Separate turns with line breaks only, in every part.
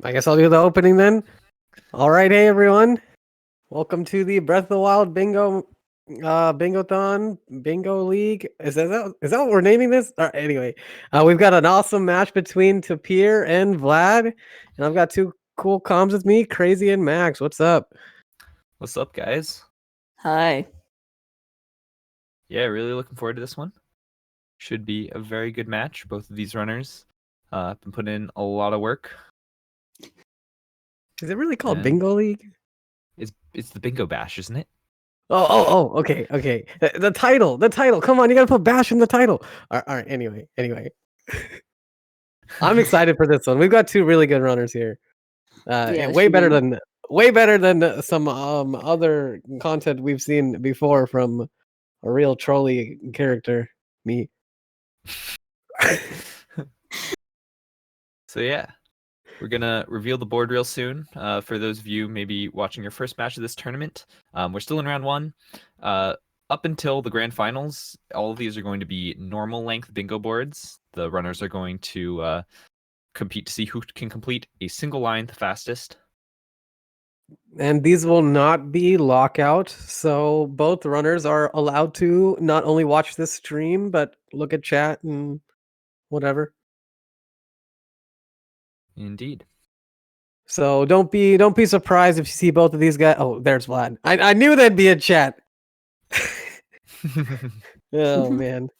I guess I'll do the opening then. All right, hey everyone, welcome to the Breath of the Wild Bingothon Bingo League. Is that what we're naming this? Anyway, we've got an awesome match between Tapir and Vlad, and I've got two cool comms with me, Crazy and Max. What's up?
What's up, guys?
Hi.
Yeah, really looking forward to this one. Should be a very good match. Both of these runners have been putting in a lot of work.
Is it really called
And
Bingo League?
It's the Bingo Bash, isn't it?
Oh, okay. The title. Come on, you gotta put Bash in the title. All right. Anyway. I'm excited for this one. We've got two really good runners here.
Yes,
way
you
better
do.
than some other content we've seen before from a real trolley character, me.
So yeah, we're gonna reveal the board real soon. For those of you maybe watching your first match of this tournament, we're still in round one. Up until the grand finals, all of these are going to be normal length bingo boards. The runners are going to compete to see who can complete a single line the fastest.
And these will not be lockout, so both runners are allowed to not only watch this stream but look at chat and whatever.
Indeed.
So don't be surprised if you see both of these guys. Oh, there's Vlad. I knew that'd be a chat. Oh man.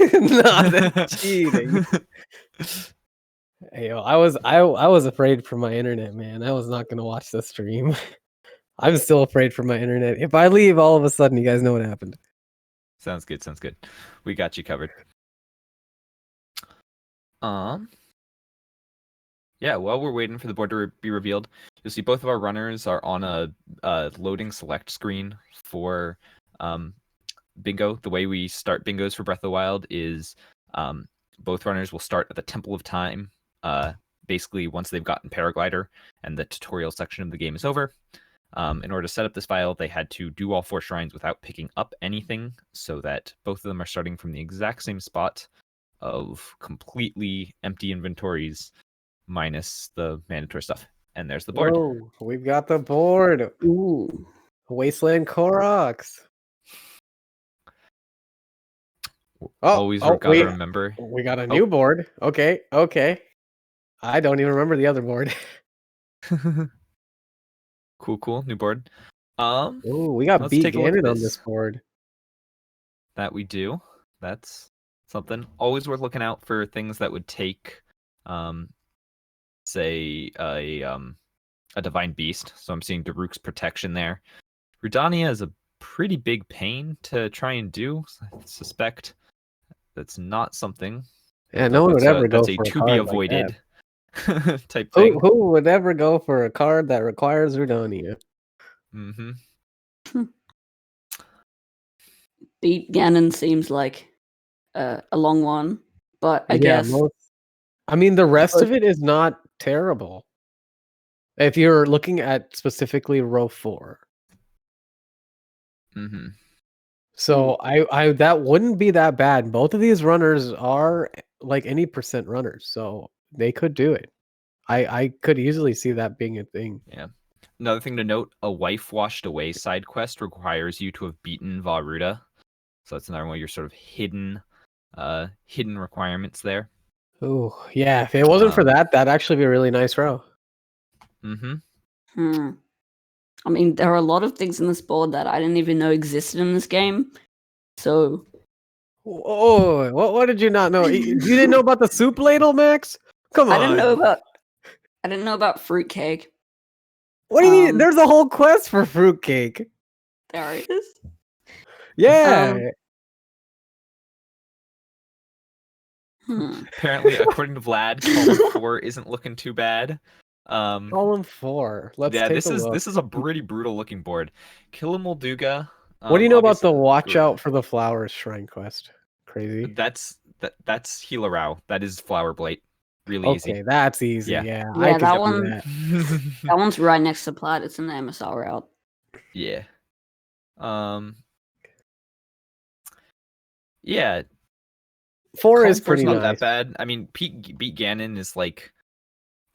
No, that's cheating. Hey, yo, I was afraid for my internet, man. I was not gonna watch the stream. I'm still afraid for my internet. If I leave, all of a sudden, you guys know what happened.
Sounds good. We got you covered. Yeah, while we're waiting for the board to be revealed, you'll see both of our runners are on a loading select screen for bingo. The way we start bingos for Breath of the Wild is both runners will start at the Temple of Time, basically once they've gotten Paraglider and the tutorial section of the game is over. In order to set up this file, they had to do all 4 shrines without picking up anything, so that both of them are starting from the exact same spot of completely empty inventories minus the mandatory stuff. And there's the board.
Whoa, we've got the board.
Ooh.
Wasteland Koroks.
Always gotta remember.
We got a new board. Okay. I don't even remember the other board.
Cool. New board.
Oh, we got Beat Ganon on this board.
That we do. That's something. Always worth looking out for things that would take say a divine beast. So I'm seeing Daruk's protection there. Rudania is a pretty big pain to try and do. I suspect that's not something.
Yeah, no one would ever go
for
a
to be avoided
like
type thing.
Who would ever go for a card that requires Rudania?
Mm-hmm.
Beat Ganon seems like a long one, but I guess.
I mean, the rest of it is not terrible. If you're looking at specifically row 4.
Mm-hmm.
So I that wouldn't be that bad. Both of these runners are like any percent runners, so they could do it. I could easily see that being a thing.
Yeah. Another thing to note, a wife washed away side quest requires you to have beaten Vah-Ruta. So that's another one of your sort of hidden requirements there.
Oh, yeah. If it wasn't for that, that'd actually be a really nice row.
Mm-hmm.
I mean, there are a lot of things in this board that I didn't even know existed in this game. So.
Oh, what did you not know? You didn't know about the soup ladle, Max? Come on.
I didn't know about fruitcake.
What do you mean? There's a whole quest for fruitcake.
There it is.
Yeah.
Apparently, according to Vlad, column 4 isn't looking too bad.
Column 4. Let's take a look.
This is a pretty brutal looking board. Killa Molduga.
What do you know about the watch out for the flowers shrine quest? Crazy.
That's Vladisvrau. That is Flower Blight. Really easy.
Okay, that's easy. Yeah,
that one. That one's right next to Plat. It's in the MSR route.
Yeah. Yeah.
4 is pretty
not
nice.
that bad. I mean, Beat Ganon is like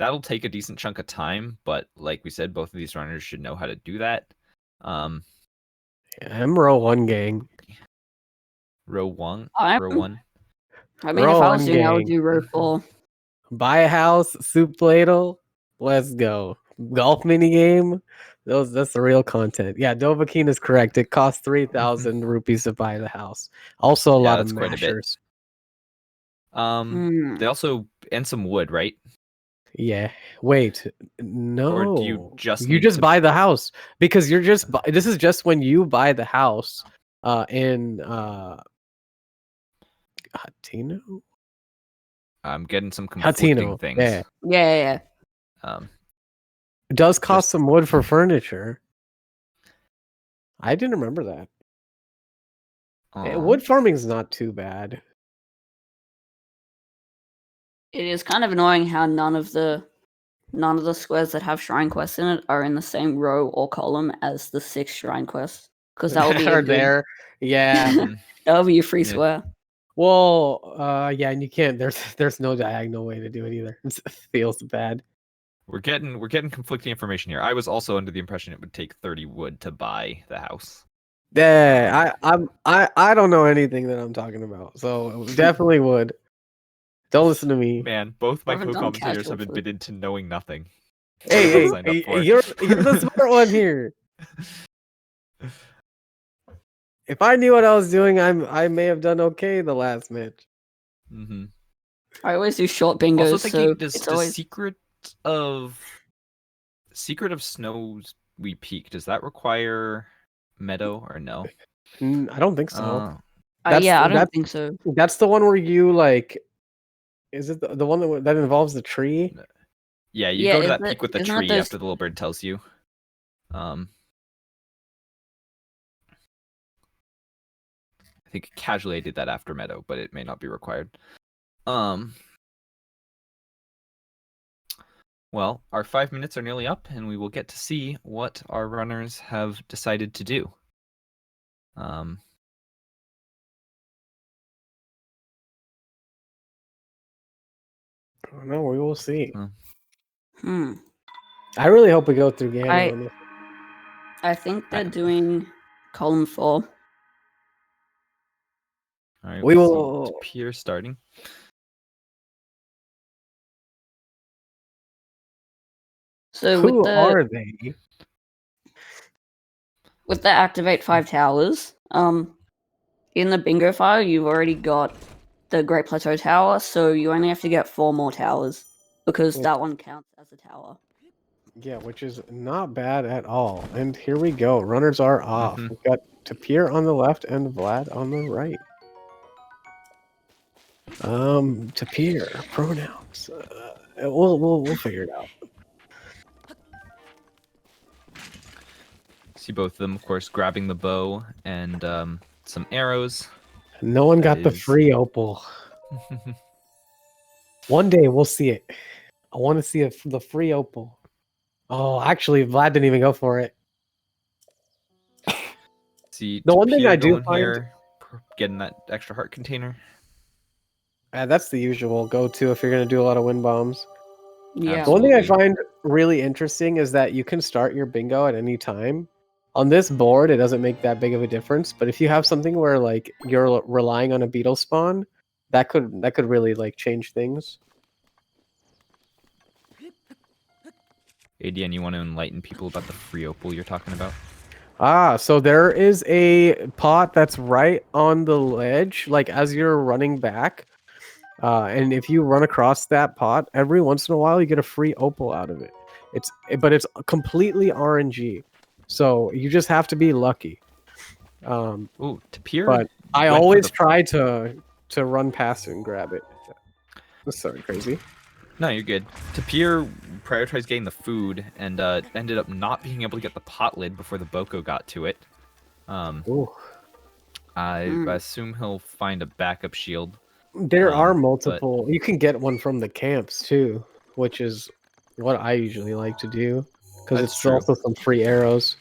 that'll take a decent chunk of time, but like we said, both of these runners should know how to do that.
I'm row 1 gang.
Row 1.
I
Row 1.
mean,
Row
if I was
1
doing, I would
gang.
do row 4.
Buy a house, soup ladle. Let's go. Golf mini game. That's the real content. Yeah, Dovahkiin is correct. It costs 3,000 rupees to buy the house. Also a lot of
that's quite a bit.
mashers.
They also and some wood, right?
Yeah. Wait. No.
Or do you just
you
need
just
to-
buy the house because you're just this is just when you buy the house in Hatino?
I'm getting some conflicting things.
Yeah.
Yeah.
It does cost
Just-
some wood for furniture. I didn't remember that. Wood farming is not too bad.
It is kind of annoying how none of the squares that have shrine quests in it are in the same row or column as the 6 shrine quests, because that would be
Are there. Yeah.
Mhm.
that would be a free
Yeah.
square.
Well, yeah, and you can't. There's no diagonal way to do it either. It feels bad.
We're getting conflicting information here. I was also under the impression it would take 30 wood to buy the house.
Yeah, I don't know anything that I'm talking about, so definitely would. Don't listen to me.
Man, both my
Haven't done
co-commentators
casual
have
food.
admitted to knowing nothing.
Hey,
Signed up for it.
you're the smart one here. If I knew what I was doing, I may have done okay the last match.
Mm-hmm.
I always do short bingos,
Also thinking,
so
does
it's always
Secret of Snows we peak, does that require meadow or no?
I don't think so.
yeah, I don't
that's-
think so.
That's the one where you like. Is it the one that involves the tree?
Yeah, you
Yeah,
go to that
isn't
peak with the
it
tree
those-
after the little bird tells you. I think casually I did that after meadow, but it may not be required. Well, our 5 minutes are nearly up, and we will get to see what our runners have decided to do.
No, we will see. I really hope we go through Ganon.
I think they're doing column 4.
All right,
We
we'll
will-
see Tapir starting.
So
Who are they?
with the activate 5 towers, in the bingo file, you've already got the Great Plateau Tower, so you only have to get 4 more towers because that one counts as a tower.
Yeah, which is not bad at all. And here we go. Runners are off.
Mhm.
We've got Tapir on the left and Vlad on the right. Tapir pronouns. We'll figure it out.
See both of them, of course, grabbing the bow and some arrows.
No one got
That
the
is-
free opal. One day we'll see it. I want to see the free opal. Oh, actually, Vlad didn't even go for it.
See
The one thing
Tapir
I do
going
find-
here, getting that extra heart container.
That's the usual go-to if you're going to do a lot of wind bombs.
Yeah.
The one thing I
Absolutely.
find really interesting is that you can start your bingo at any time. On this board, it doesn't make that big of a difference, but if you have something where like you're relying on a beetle spawn, that could really like change things.
ADN, you want to enlighten people about the free opal you're talking about?
So there is a pot that's right on the ledge, like as you're running back. And if you run across that pot, every once in a while you get a free opal out of it. But it's completely RNG. So you just have to be lucky.
Ooh, Tapir.
But I
went for
always
the-
try to run past it and grab it. That's so crazy.
No, you're good. Tapir prioritized getting the food and ended up not being able to get the pot lid before the Boko got to it.
Ooh.
I assume he'll find a backup shield.
There are
but-
multiple. You can get one from the camps too, which is what I usually like to do because
That's
it's
true.
also some free arrows.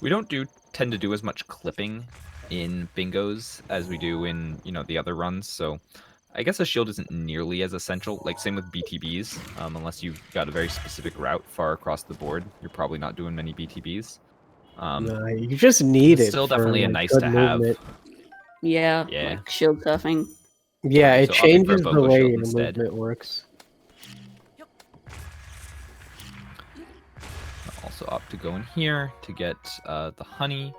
We don't tend to do as much clipping in bingos as we do in the other runs. So I guess a shield isn't nearly as essential. Like same with BTBs, unless you've got a very specific route far across the board, you're probably not doing many BTBs.
Nah, you just need
It's
it
still
for
definitely a
like,
nice
good
to have.
movement.
Yeah,
Yeah.
like shield surfing.
Yeah, it
So opting for a
changes the
BOGO
way
shield
your
instead.
movement works.
I'll also opt to go in here to get the honey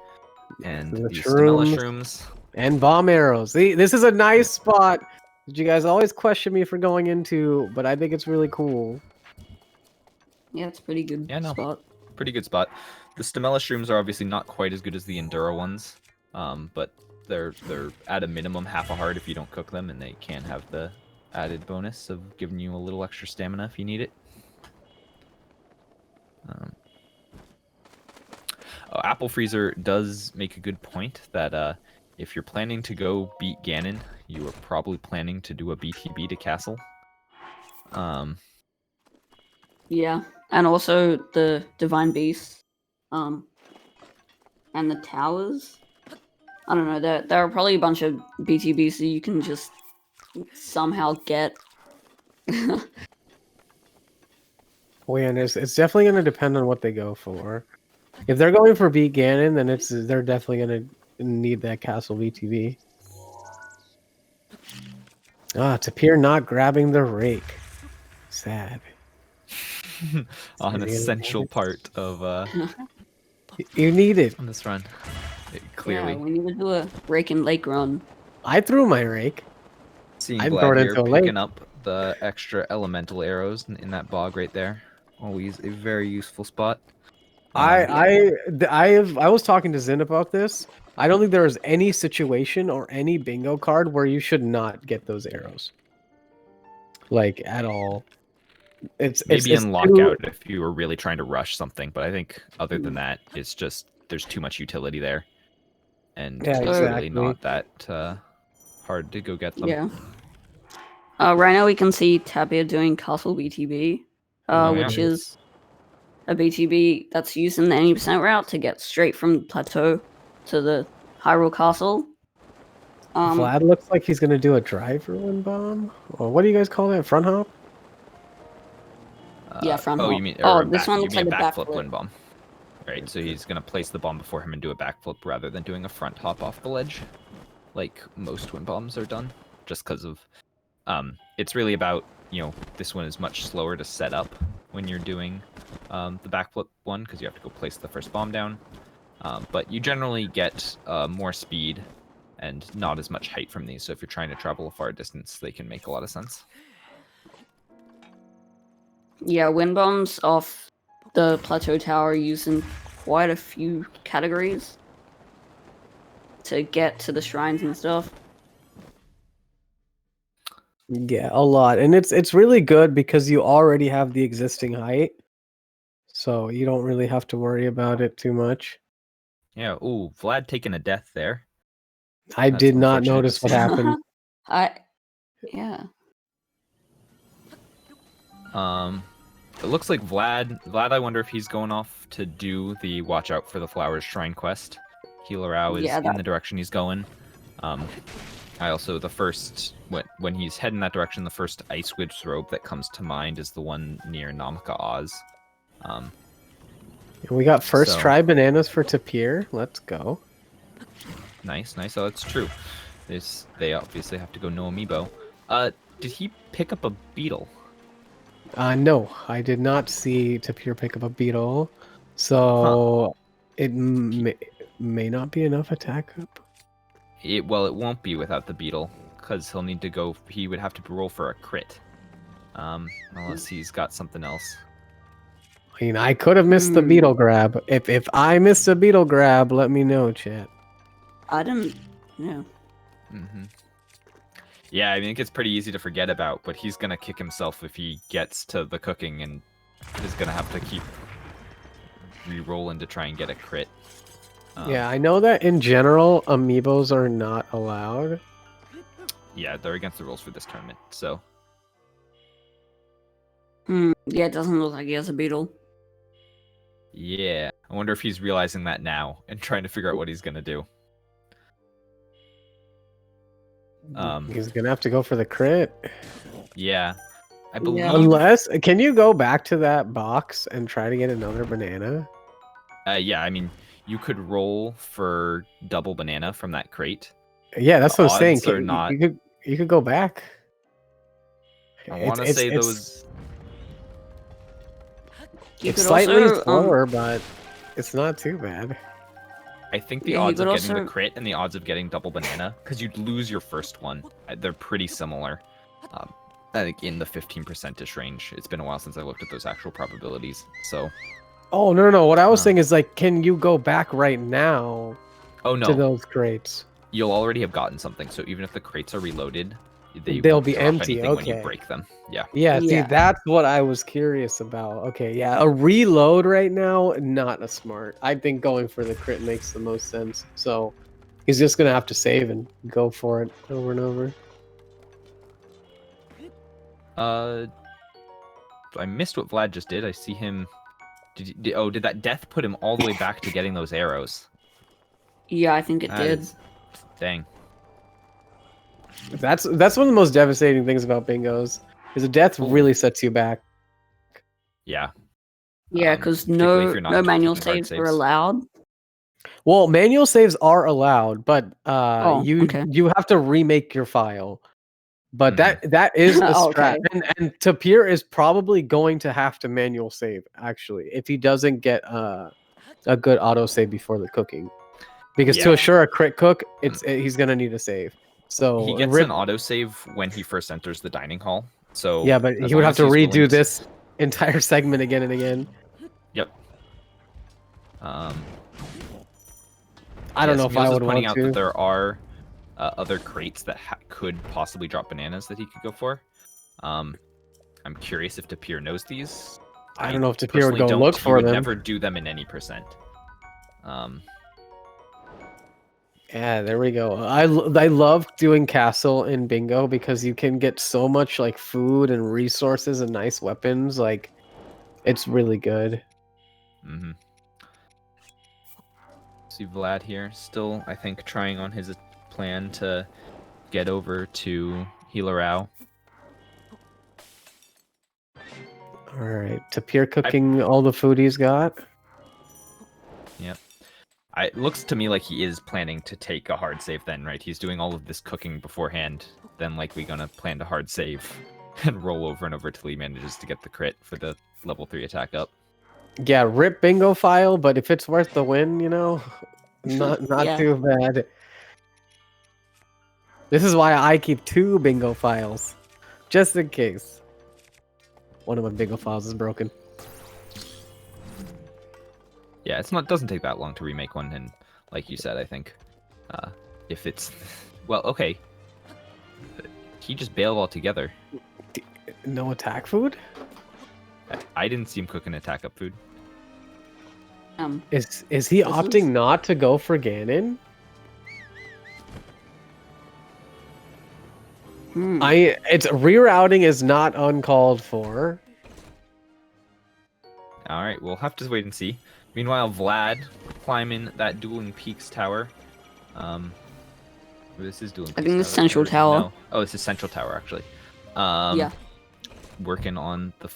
and
The
the stamella
shrooms.
shrooms.
And bomb arrows. See, this is a nice spot that you guys always question me for going into, but I think it's really cool.
Yeah, it's a pretty good
Yeah, no.
spot.
Pretty good spot. The stamella shrooms are obviously not quite as good as the Endura ones, but they're at a minimum half a heart if you don't cook them, and they can have the added bonus of giving you a little extra stamina if you need it. Apple Freezer does make a good point that if you're planning to go beat Ganon, you are probably planning to do a BTB to Castle.
Yeah, and also the Divine Beast, and the towers. I don't know. There are probably a bunch of BTBs that you can just somehow get.
Well, yeah, and it's definitely going to depend on what they go for. If they're going for beat Ganon, then they're definitely going to need that castle VTV. Tapir not grabbing the rake. Sad.
An essential part of
You need it.
on this run.
Yeah,
Clearly.
we need to do a rake and lake run.
I threw my rake.
Seeing
I'd throw
Vlad
it
here
into a lake.
picking up the extra elemental arrows in that bog right there. Always a very useful spot.
I was talking to Zin about this. I don't think there is any situation or any bingo card where you should not get those arrows. Like at all.
Maybe
it's
in
too-
lockout if you were really trying to rush something, but I think other than that, it's just there's too much utility there, and
Yeah,
it's
exactly.
really not that hard to go get them.
Yeah. Right now we can see Tapir doing Castle BTB, which
yeah.
is a BTB that's using the 80% route to get straight from the plateau to the Hyrule Castle.
Vlad looks like he's gonna do a driver wind bomb. Or what do you guys call that? Front hop?
Yeah, front hop.
You mean
this one looks like a
backflip
backflip.
wind bomb? Right, so he's gonna place the bomb before him and do a backflip rather than doing a front hop off the ledge, like most wind bombs are done. Just because of, it's really about this one is much slower to set up when you're doing the backflip one because you have to go place the first bomb down. But you generally get more speed and not as much height from these. So if you're trying to travel a far distance, they can make a lot of sense.
Yeah, wind bombs off the plateau tower are used in quite a few categories to get to the shrines and stuff.
Yeah, a lot. And it's really good because you already have the existing height. So you don't really have to worry about it too much.
Yeah, ooh, Vlad taking a death there.
I
That's
did not
unfortunate
notice
to
what
see.
happened.
Yeah.
It looks like Vlad, I wonder if he's going off to do the Watch Out for the Flowers Shrine quest. Vladisvrau is in the direction he's going. I also, when he's heading that direction, the first Ice Witch robe that comes to mind is the one near Namaka Oz.
We got first try bananas for Tapir. Let's go.
Nice. Oh, that's true. They obviously have to go no amiibo. Did he pick up a beetle?
No, I did not see Tapir pick up a beetle. So it may not be enough attack up.
It won't be without the beetle, because he'll need to go. He would have to roll for a crit, unless he's got something else.
I mean, I could have missed the beetle grab. If I missed a beetle grab, let me know, chat.
I didn't. Yeah.
Mm-hmm. Yeah, I mean, it gets pretty easy to forget about, but he's gonna kick himself if he gets to the cooking and is gonna have to keep re-rolling to try and get a crit.
Yeah, I know that in general, amiibos are not allowed.
Yeah, they're against the rules for this tournament, so.
Yeah, it doesn't look like he has a beetle.
Yeah, I wonder if he's realizing that now and trying to figure out what he's gonna do.
He's gonna have to go for the crit.
Yeah, I
Yeah.
believe.
Unless, can you go back to that box and try to get another banana?
Yeah, I mean, you could roll for double banana from that crate.
Yeah, that's
The
what I'm saying.
odds are not.
You could go back.
I want to say those.
You
It's
could
slightly
also,
slower, but it's not too bad.
I think the
Yeah, you
odds of
could
getting the
also-
crit and the odds of getting double banana, because you'd lose your first one, they're pretty similar. I think in the 15% range. It's been a while since I looked at those actual probabilities. So.
Oh no! What I was saying is like, can you go back right now
Oh
to
no,
those crates?
you'll already have gotten something. So even if the crates are reloaded,
They'll
won't
be
drop
empty,
anything when you
okay.
break them. Yeah.
Yeah, see,
Yeah.
that's what I was curious about. Okay, yeah, a reload right now, not a smart. I think going for the crit makes the most sense. So he's just gonna have to save and go for it over and over.
I missed what Vlad just did. I see him. Did that death put him all the way back to getting those arrows?
Yeah, I think it
That
did.
is- Dang.
That's one of the most devastating things about bingos. Is a death really sets you back.
Yeah.
Yeah, because
particularly if you're not
no manual
keeping hard
saves are
saves.
allowed.
Well, manual saves are allowed, but you
okay.
you have to remake your file. But
Mhm.
that is the strat,
Okay.
and Tapir is probably going to have to manual save actually if he doesn't get a good auto save before the cooking, because to
Yeah.
assure a crit cook, he's gonna need a save. So
He gets
rip,
an autosave when he first enters the dining hall. So
yeah, but
as
he would
long
have
as
to
he's willing
redo this entire segment again and again.
Yep.
I don't know if I would
pointing
want
out
to.
that there are other crates that could possibly drop bananas that he could go for. I'm curious if Tapir knows these.
I don't know if Tapir would
personally
go
don't.
look
He
for
would
them.
never do them in any percent.
Yeah, there we go. I love doing castle in bingo because you can get so much like food and resources and nice weapons. Like, it's really good.
Mm-hmm. See Vlad here, still I think trying on his plan to get over to Vladisvrau.
All right, Tapir cooking all the food he's got.
Yep. It looks to me like he is planning to take a hard save then, right? He's doing all of this cooking beforehand, then likely gonna plan to hard save and roll over and over till he manages to get the crit for the level 3 attack up.
Yeah, rip bingo file, but if it's worth the win, you know, not
Yeah.
too bad. This is why I keep 2 bingo files, just in case one of my bingo files is broken.
Yeah, doesn't take that long to remake one, and like you said, I think if it's well, okay, he just bailed altogether.
No attack food?
I didn't see him cooking attack up food.
Is he opting not to go for Ganon? It's rerouting is not uncalled for.
All right, we'll have to wait and see. Meanwhile, Vlad climbing that Dueling Peaks tower. This is Dueling Peaks.
I think the Central Tower.
No. Oh, it's the Central Tower actually.
Yeah.
Working on the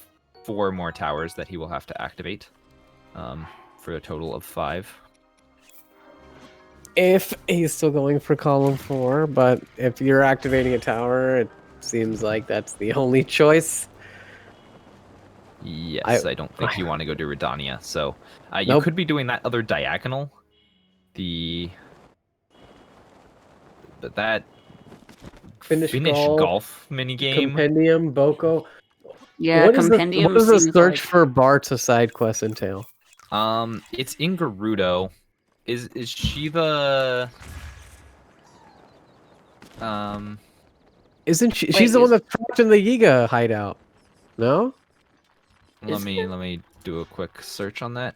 4 more towers that he will have to activate. For a total of 5.
If he's still going for column 4, but if you're activating a tower, it seems like that's the only choice.
Yes, I don't think you want to go to Redania, so you
Nope.
could be doing that other diagonal. That
Finish
golf minigame.
Compendium, Boko.
Yeah,
What does
Compendium.
the
seems
search
like...
for Bart's a side quest entail?
It's in Gerudo. Is she the
Isn't she?
Wait,
She's the one that's trapped in the Yiga hideout. No.
Let me do a quick search on that.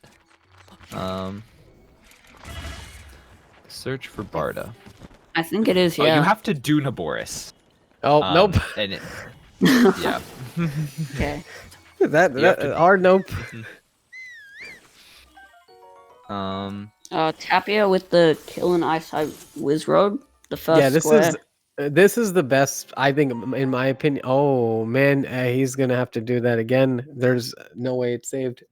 Search for Barda.
I think it is, yeah.
Oh, you have to do Naboris.
Oh, nope.
And yeah.
Okay.
Nope.
Tapir with the Kill and Eyesight Wizrobe. The first square.
This is the best, I think, in my opinion. Oh man, he's gonna have to do that again. There's no way it's saved.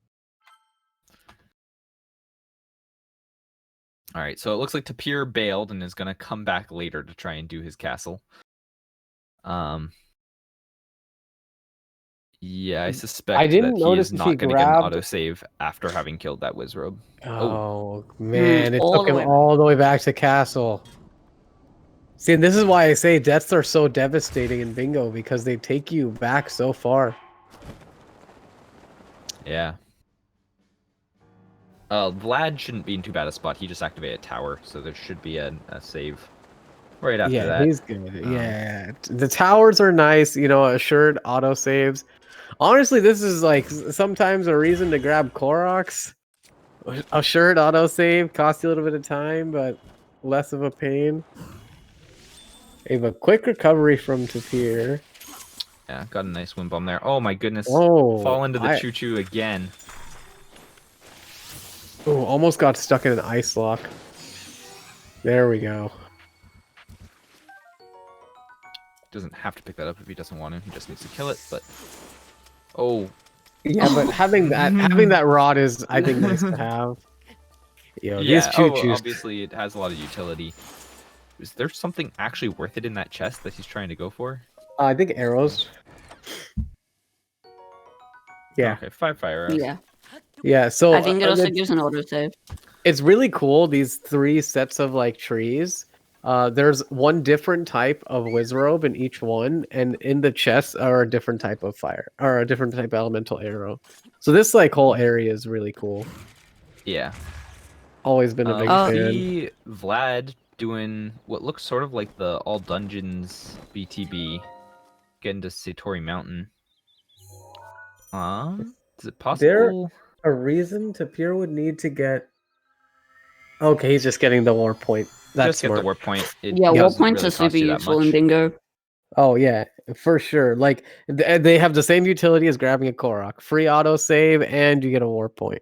All right, so it looks like Tapir bailed and is gonna come back later to try and do his castle. Yeah, I suspect that
didn't
he
notice
is
if
not
he
going to get an
grabbed-
autosave after having killed that Wizrobe.
Oh man, it
all
took
the
him
way
all the way back to castle. See, and this is why I say deaths are so devastating in bingo, because they take you back so far.
Yeah. Vlad shouldn't be in too bad a spot. He just activated a tower, so there should be a save right after
Yeah,
that.
he's good. Yeah, the towers are nice. You know, assured auto saves. Honestly, this is like sometimes a reason to grab Koroks. Assured auto save costs you a little bit of time, but less of a pain. We have a quick recovery from Tapir.
Yeah, got a nice wind bomb there. Oh my goodness.
Oh,
Fall into the choo-choo again.
Oh, almost got stuck in an ice lock. There we go.
Doesn't have to pick that up if he doesn't want to. He just needs to kill it, but... Oh.
Yeah, but having that rod is, I think, nice to have. Yo,
Yeah,
these choo-choos.
obviously it has a lot of utility. Is there something actually worth it in that chest that he's trying to go for?
I think arrows. Yeah.
Okay, 5 fire arrows.
Yeah.
Yeah, so
I think it also gives an autosave.
it's really cool, these 3 sets of like trees. There's one different type of Wizrobe in each one, and in the chests are a different type of fire, or a different type of elemental arrow. So this like whole area is really cool.
Yeah.
Always been a big
We
fan.
see Vlad doing what looks sort of like the all dungeons BTB, getting to Satori Mountain. Is it possible?
A reason Tapir would need to get... Okay, he's just getting the war point. That's
Just get
smart.
the warp point. It
Yeah, war
doesn't
points
really
are
cost
super
you that
useful in
much.
bingo.
Oh yeah, for sure. Like they have the same utility as grabbing a Korok. Free auto save, and you get a war point.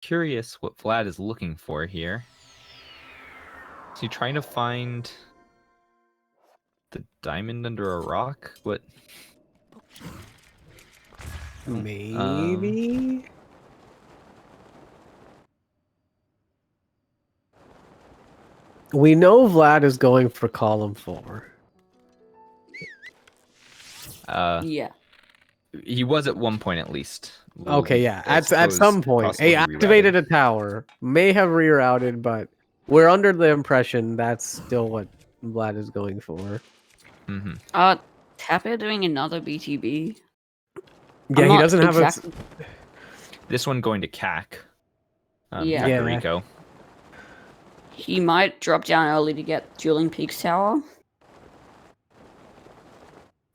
Curious what Vlad is looking for here. Is he trying to find the diamond under a rock? What?
Maybe. We know Vlad is going for column 4.
Yeah.
He was at one point at least.
Okay, yeah.
I
At
suppose
some point,
possibly
he activated a tower. May have rerouted, but we're under the impression that's still what Vlad is going for.
Mm-hmm.
Tapir doing another BTB.
Yeah, he doesn't have a...
This one going to CAC.
Yeah.
Kakariko.
He might drop down early to get Dueling Peaks Tower.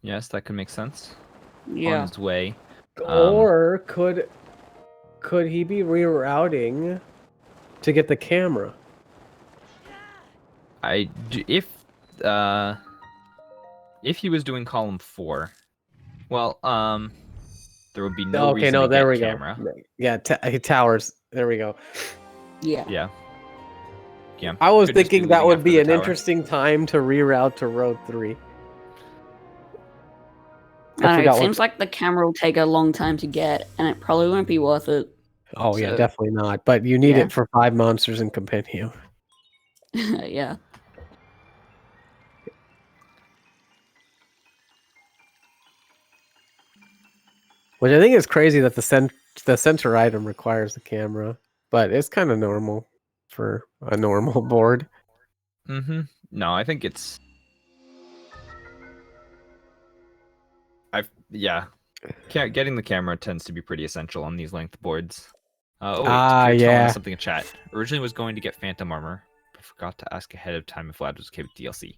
Yes, that could make sense.
Yeah.
On his way.
Or could he be rerouting to get the camera?
If he was doing column 4, well, there would be no reason to
there
get
we
camera.
go. Yeah, towers. There we go.
Yeah.
Yeah. Yeah.
I was
Could just be
thinking that
leading
would
after
be
the
an
tower.
interesting time to reroute to Road 3.
I don't know, it seems like the camera will take a long time to get, and it probably won't be worth it.
Oh yeah, definitely not. But you need it for 5 monsters in Compendium.
Yeah.
Which I think is crazy that the center item requires the camera, but it's kind of normal for a normal board.
Mm-hmm. No, I think it's... Getting the camera tends to be pretty essential on these length boards. Telling us something in chat. Originally was going to get Phantom Armor, but forgot to ask ahead of time if Vlad was okay with DLC.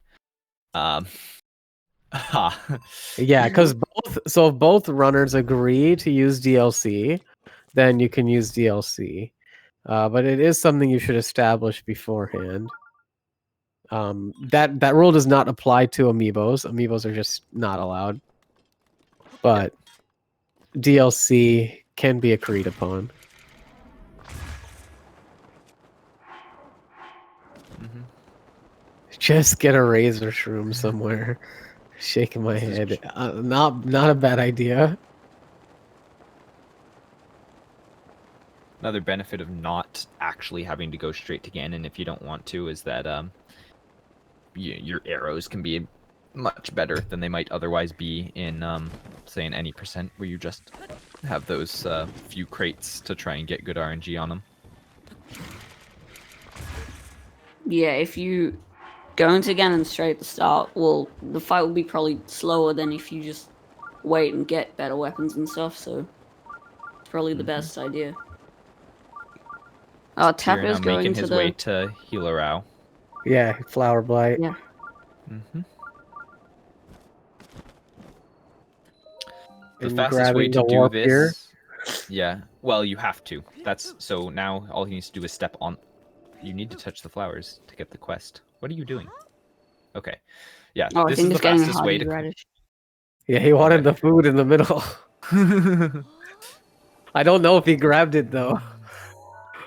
Yeah, because if both runners agree to use DLC, then you can use DLC. But it is something you should establish beforehand. That rule does not apply to amiibos. Amiibos are just not allowed. But DLC can be agreed upon. Just get a razor shroom somewhere. Shaking my
This is
head. Not a bad idea.
Another benefit of not actually having to go straight to Ganon if you don't want to is that your arrows can be much better than they might otherwise be in say in any percent where you just have those few crates to try and get good RNG on them.
Yeah, if you go into Ganon straight at the start, well, the fight will be probably slower than if you just wait and get better weapons and stuff, so it's probably the best idea.
Tapir now
Tapir's going
making
to
his
the...
way to Healerau.
Yeah, Flower Blight.
Yeah.
Mm-hmm. The
And
fastest way
grabbing
to
the
do
warp here.
this, yeah. Well, you have to. That's so now all he needs to do is step on. You need to touch the flowers to get the quest. What are you doing? Okay, yeah.
Oh, I
This is
think
the
it's getting a
fastest way
hardy
to.
radish.
Yeah, he wanted
Okay.
the food in the middle. I don't know if he grabbed it though,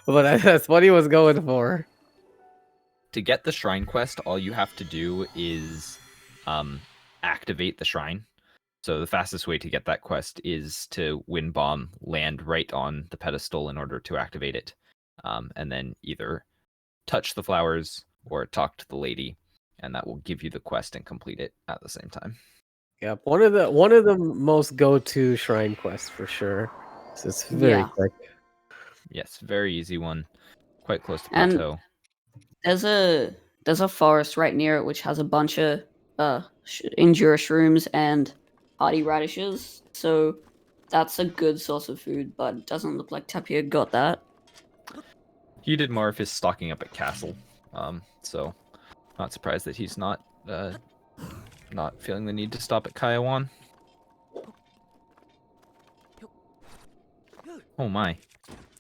but that's what he was going for.
To get the shrine quest, all you have to do is activate the shrine. So the fastest way to get that quest is to wind bomb, land right on the pedestal in order to activate it, and then either touch the flowers or talk to the lady, and that will give you the quest and complete it at the same time.
Yep, one of the most go-to shrine quests for sure. So it's very
Yeah.
quick.
Yes, very easy one, quite close to
And
plateau.
there's a forest right near it which has a bunch of Endura shrooms and hardy radishes, so that's a good source of food, but it doesn't look like Tapir got that.
He did more of his stocking up at castle, so not surprised that he's not feeling the need to stop at Kiowan. Oh my.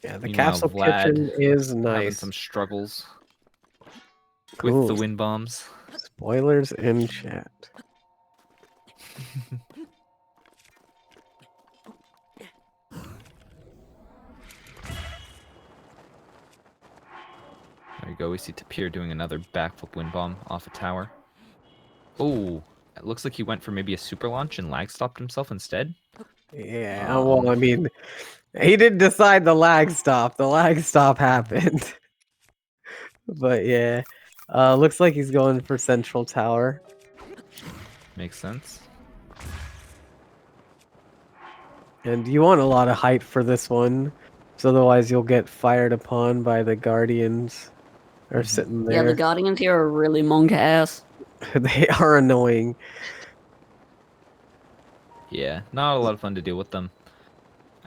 Yeah, the
Meanwhile,
capsule
Vlad
kitchen is
having
nice.
some struggles
Cool.
with the wind bombs.
Spoilers in chat.
There you go. We see Tapir doing another backflip wind bomb off a tower. Oh, it looks like he went for maybe a super launch and lag stopped himself instead.
Yeah, well, I mean, he didn't decide the lag stop. The lag stop happened. But yeah, looks like he's going for Central Tower.
Makes sense.
And you want a lot of height for this one, so otherwise you'll get fired upon by the Guardians. Are sitting
Yeah, the
there.
Guardians here are really monk ass.
They are annoying.
Yeah, not a lot of fun to deal with them.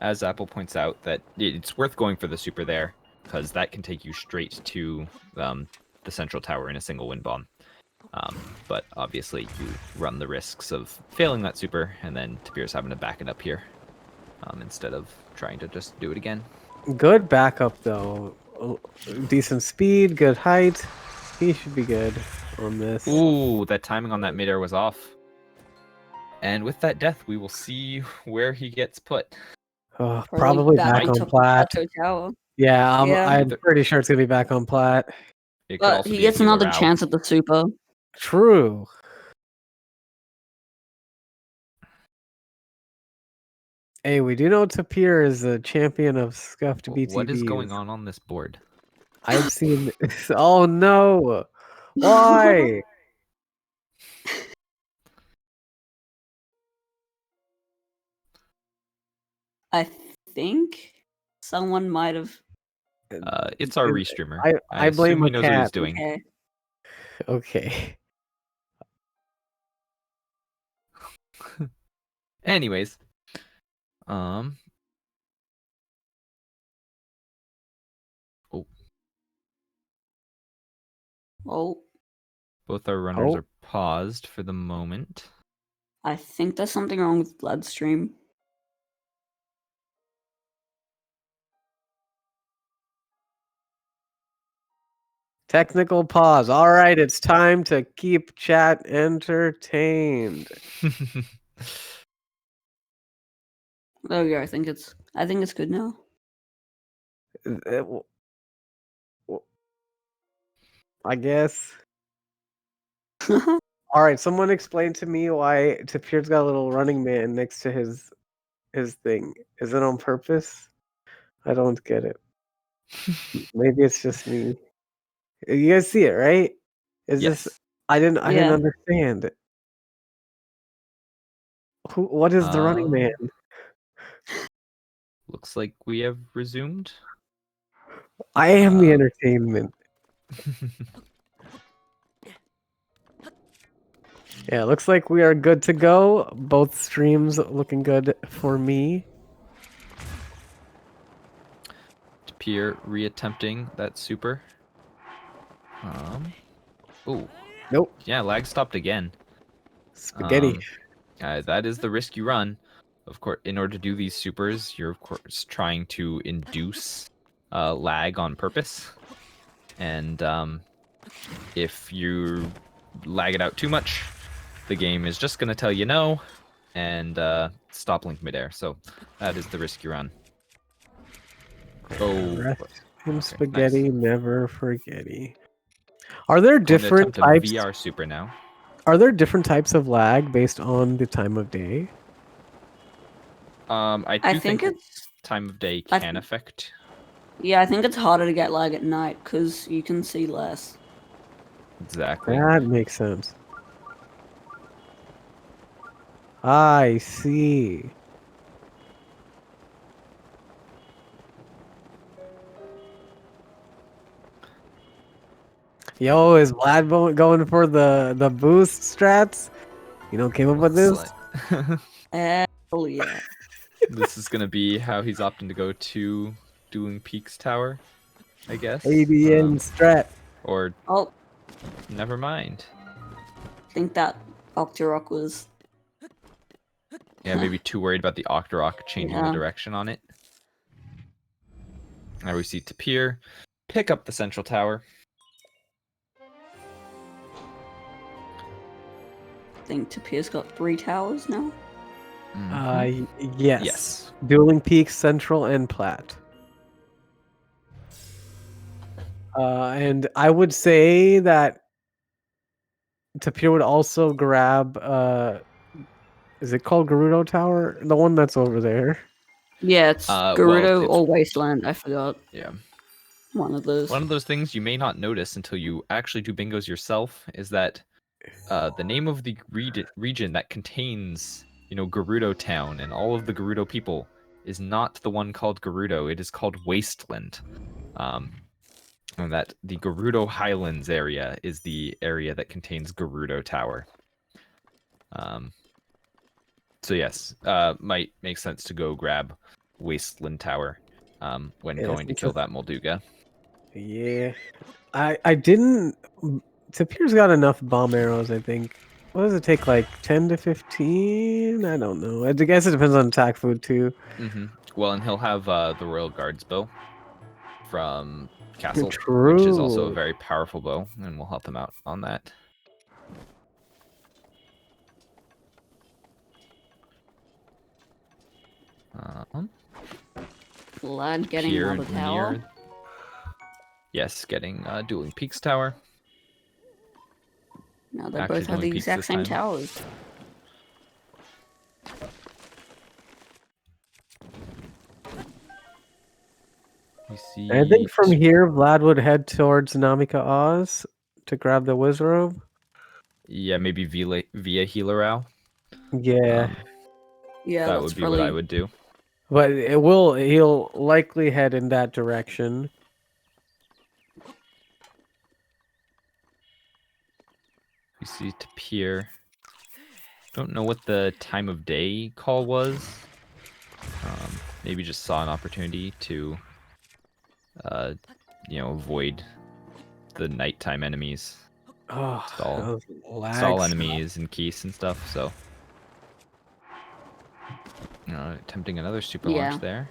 As Apple points out, that it's worth going for the super there, because that can take you straight to the central tower in a single wind bomb. But obviously, you run the risks of failing that super, and then Tapir's having to back it up here, instead of trying to just do it again.
Good backup though. Decent speed, good height. He should be good on this.
Ooh, that timing on that midair was off. And with that death, we will see where he gets put.
Probably back on
to
plat.
Plateau Tower.
Yeah,
Yeah.
I'm pretty sure it's gonna be back on plat.
It could
But
also
he
be
gets
a
another
Healerau.
chance at the super.
True. Hey, we do know Tapir is a champion of scuffed BTBs.
What is going on this board?
I've seen. Oh no! Why?
I think someone might have.
It's our restreamer.
I blame
assume he
a
knows what he's
cat.
doing.
Okay.
Okay.
Anyways,
Oh,
both our runners
Oh.
are paused for the moment.
I think there's something wrong with Bloodstream.
Technical pause. All right, it's time to keep chat entertained.
There we go. I think it's good now.
I guess. All right, someone explain to me why Tapir's got a little running man next to his thing. Is it on purpose? I don't get it. Maybe it's just me. You guys see it, right? Is this?
Yes.
I didn't
Yeah.
understand. What is the running man?
Looks like we have resumed.
I am the
Um,
entertainment. Yeah, looks like we are good to go. Both streams looking good for me.
Tapir reattempting that super. Oh,
Nope.
yeah, lag stopped again.
Spaghetti.
That is the risk you run. Of course, in order to do these supers, you're of course trying to induce lag on purpose. And if you lag it out too much, the game is just going to tell you no and stop link midair. So that is the risk you run. Oh,
Rest in
okay,
spaghetti,
nice.
never forgetty. Are there
Going to
different
attempt a
types?
VR super now.
Are there different types of lag based on the time of day?
I
I
do
think
think
it's
time of day
I
can
th-
affect.
yeah. I think it's harder to get lag at night because you can see less.
Exactly.
That makes sense. I see. Yo, is Vlad going for the boost strats? You know, came up with
Looks
this.
like
Hell yeah.
this is gonna be how he's opting to go to Dueling Peaks Tower, I guess.
ADN strat.
Or
Oh,
never mind.
I think that Octorok was.
Yeah, maybe too worried about the Octorok changing the
Yeah.
direction on it. Now we see Tapir pick up the central tower.
I think Tapir's got 3 towers now.
Yes.
Yes.
Dueling Peaks, Central, and Plat. And I would say that Tapir would also grab. Is it called Gerudo Tower? The one that's over there.
Yeah, it's
Well,
Gerudo
it's-
or Wasteland. I forgot.
Yeah.
One of those.
One of those things you may not notice until you actually do bingos yourself is that the name of the region that contains, Gerudo Town and all of the Gerudo people is not the one called Gerudo. It is called Wasteland. And that the Gerudo Highlands area is the area that contains Gerudo Tower. So yes, might make sense to go grab Wasteland Tower when
Yes,
going to kill that Molduga.
Yeah. I didn't. Tapir's got enough bomb arrows, I think. What does it take, like 10 to 15? I don't know. I guess it depends on attack food, too.
Mm-hmm. Well, and he'll have the Royal Guards bow from Castle,
True.
which is also a very powerful bow, and we'll help him out on that.
Vlad getting another tower.
Yes, getting Dueling Peaks Tower.
Now they
Actually
both have the
Dueling Peaks
exact
this
same
time.
towers.
You see.
I think from here, Vlad would head towards Namika Oz to grab the Wizrobe.
Yeah, maybe via Healerau.
Yeah.
Yeah,
That
that's
would be
probably...
what I would do.
But he'll likely head in that direction.
You see Tapir. Don't know what the time of day call was. Maybe just saw an opportunity to, avoid the nighttime enemies.
Oh,
Stall enemies and Keese and stuff, so. Attempting another super launch there.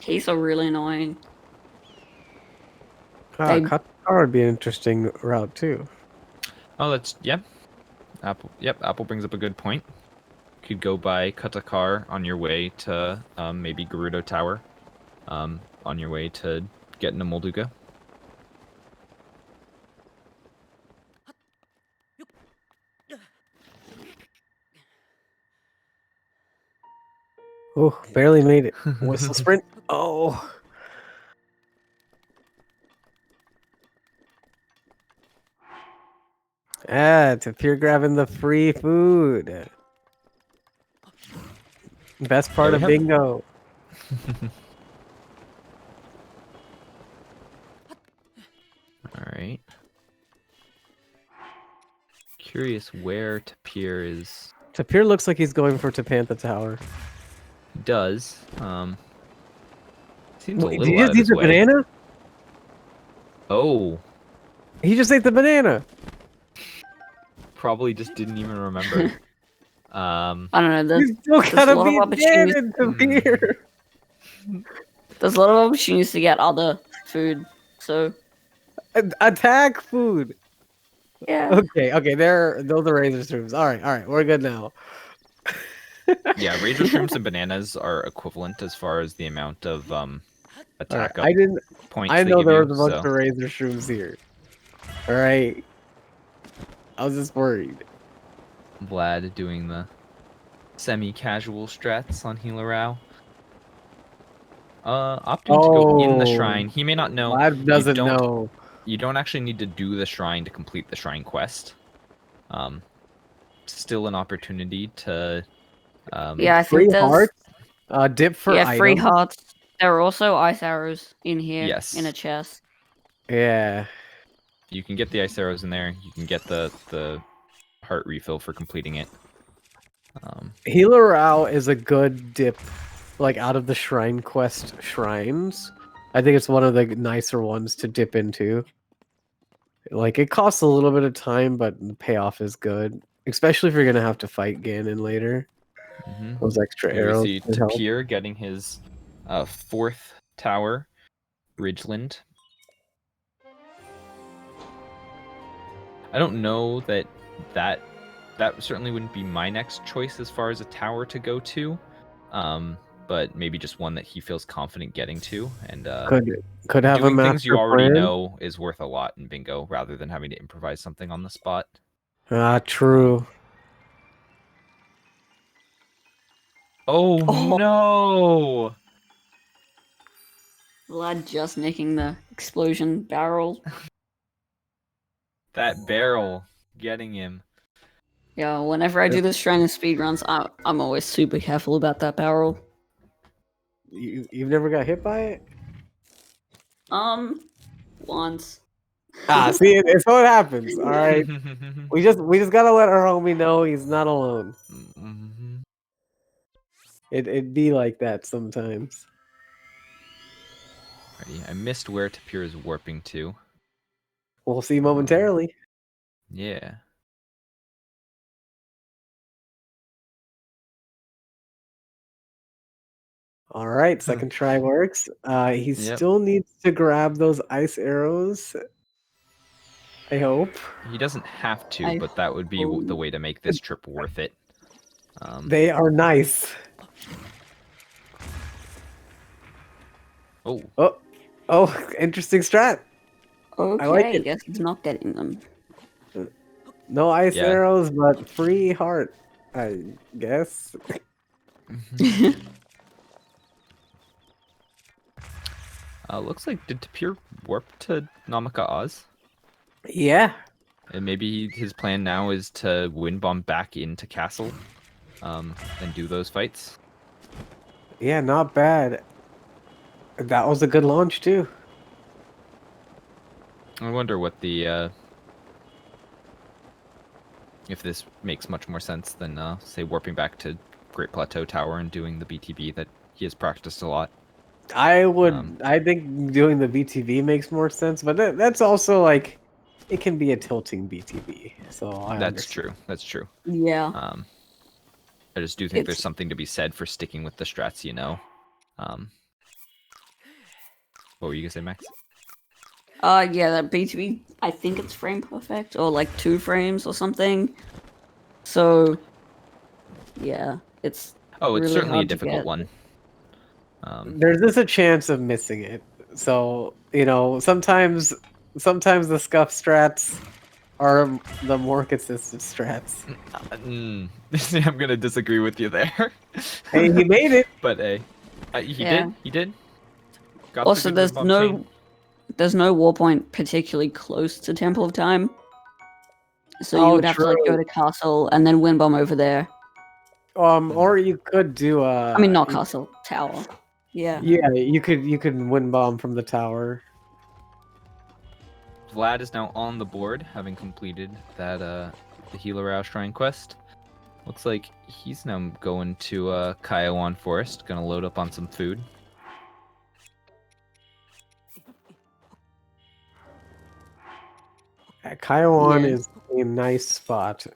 Keys are really annoying.
Qatar would be an interesting route, too.
Oh, yeah. Apple brings up a good point. Could go by Katakar on your way to maybe Gerudo Tower. On your way to getting a Molduga.
Oh, barely made it. Whistle sprint. Oh. Tapir grabbing the free food. Best part
we
of
have-
bingo.
All right. Curious where Tapir is.
Tapir looks like he's going for Tapantha Tower.
He does. Seems a
Wait,
little
did he
out
just
of
eat
his
the
way.
banana?
Oh,
He just ate the banana.
probably just didn't even remember.
I don't know.
You still
there's a
gotta
lot of
be dead
opportunities.
in Tapir.
There's a lot of opportunities to get other food. So
Attack food.
yeah.
Okay. Those are razor streams. All right, we're good now.
Yeah, razor shrooms and bananas are equivalent as far as the amount of
All right,
attack up
I didn't.
points
I
they
know
give
there
you.
was a bunch
So
of razor shrooms here. All right. I was just worried.
Vlad doing the semi-casual strats on Vladisvrau. Opting to go in the shrine. He may not know.
Vlad doesn't
don't-
know.
You don't actually need to do the shrine to complete the shrine quest. Still an opportunity to.
Yeah, I
Free
think there's
hearts. Dip for
free
items.
hearts. There are also ice arrows in here
Yes.
in a chest.
Yeah.
You can get the ice arrows in there. You can get the heart refill for completing it.
Healer is a good dip, like out of the shrine quest shrines. I think it's one of the nicer ones to dip into. Like it costs a little bit of time, but the payoff is good, especially if you're gonna have to fight Ganon later.
Mhm.
Those extra
Here we
arrows.
see
can help.
Tapir getting his 4th tower, Ridgeland. I don't know that certainly wouldn't be my next choice as far as a tower to go to, but maybe just one that he feels confident getting to. And
Could have a
doing
master
things you already
plan.
know is worth a lot in bingo, rather than having to improvise something on the spot.
True.
Oh,
Oh.
no!
Vlad just nicking the explosion barrel.
That barrel getting him.
Yeah, whenever I do this shrine of speedruns, I'm always super careful about that barrel.
You've never got hit by it?
Once.
See, it's what happens. All right, we just gotta let our homie know he's not alone.
Mhm.
It'd be like that sometimes.
Alrighty, I missed where Tapir is warping to.
We'll see momentarily.
Yeah.
All right, second try works. He
Yep.
still needs to grab those ice arrows. I hope.
He doesn't have to,
I
but that would be
hope.
the way to make this trip worth it.
They are nice.
Oh,
Oh, interesting strat.
Okay,
like
I
it.
guess he's not getting them.
No ice
Yeah.
arrows, but free heart. I guess.
looks like did Tapir warp to Namaka Oz?
Yeah.
And maybe his plan now is to wind bomb back into Castle, and do those fights.
Yeah, not bad. That was a good launch too.
I wonder what the if this makes much more sense than say warping back to Great Plateau Tower and doing the BTB that he has practiced a lot.
I think doing the BTV makes more sense, but that's also like it can be a tilting BTB. So
That's true. That's true.
Yeah.
I just do think
It's-
there's something to be said for sticking with the strats, you know. What were you gonna say, Max?
Yeah, that BTB, I think it's frame perfect, or like 2 frames or something. So, yeah, it's
Oh, it's
really
certainly a
hard to
difficult
get.
one.
There's just a chance of missing it. So sometimes the scuff strats are the more consistent strats.
I'm gonna disagree with you there.
Hey, he made it.
But hey, he
Yeah.
did. He did. Got
Also,
the good bomb chain.
there's no war point particularly close to Temple of Time, so you
Oh,
would have to like go
true.
to Castle and then wind bomb over there.
Or you could do
I mean, not Castle, Tower. Yeah.
Yeah, you could win bomb from the tower.
Vlad is now on the board, having completed that the Healer Shrine quest. Looks like he's now going to Kiowan Forest, gonna load up on some food.
Kiowan
Yeah.
is a nice spot.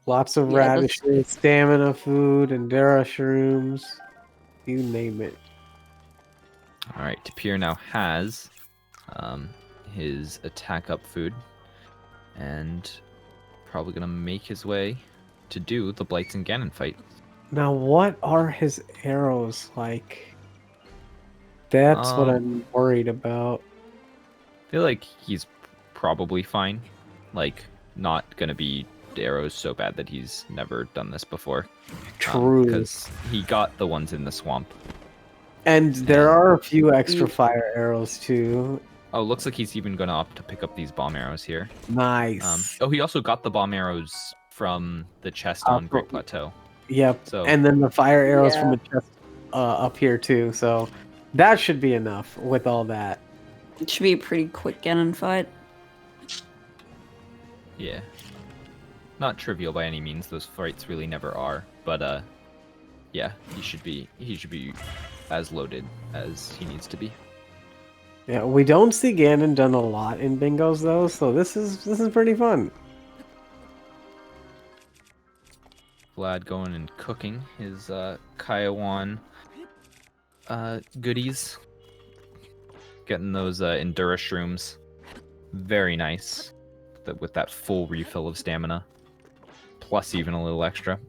Lots of
Yeah,
radishes, stamina food, Endura shrooms. You name it.
All right, Tapir now has his attack up food, and probably gonna make his way to do the Blights and Ganon fight.
Now, what are his arrows like? That's what I'm worried about.
I feel like he's probably fine. Like, not gonna be arrows so bad that he's never done this before.
True.
Because he got the ones in the swamp.
And there are a few extra fire arrows too.
Oh, looks like he's even gonna opt to pick up these bomb arrows here.
Nice.
He also got the bomb arrows from the chest on Great Plateau.
Yep.
So,
and then the fire arrows from the chest up here too. So that should be enough with all that.
It should be a pretty quick Ganon fight.
yeah. Not trivial by any means. Those fights really never are. But yeah, he should be as loaded as he needs to be.
Yeah, we don't see Ganon done a lot in bingos though, so this is pretty fun.
Vlad going and cooking his Kiowan goodies. Getting those Endura shrooms. Very nice. With that full refill of stamina. Plus even a little extra.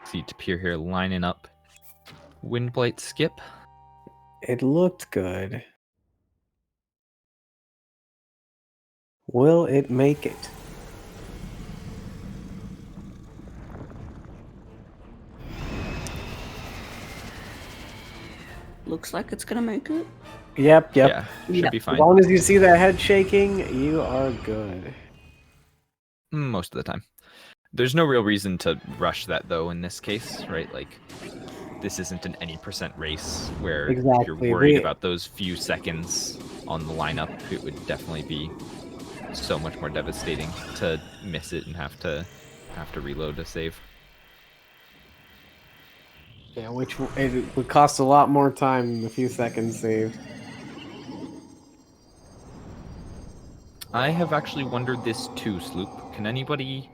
See Tapir here lining up. Windblight skip.
It looked good. Will it make it?
Looks like it's gonna make it.
Yep.
Yeah, should be fine.
As long as you see that head shaking, you are good.
Most of the time. There's no real reason to rush that though in this case, right? Like, this isn't an any % race where if you're worried about those few seconds on the lineup, it would definitely be so much more devastating to miss it and have to reload a save.
Yeah, which it would cost a lot more time than the few seconds saved.
I have actually wondered this too, Sloop. Can anybody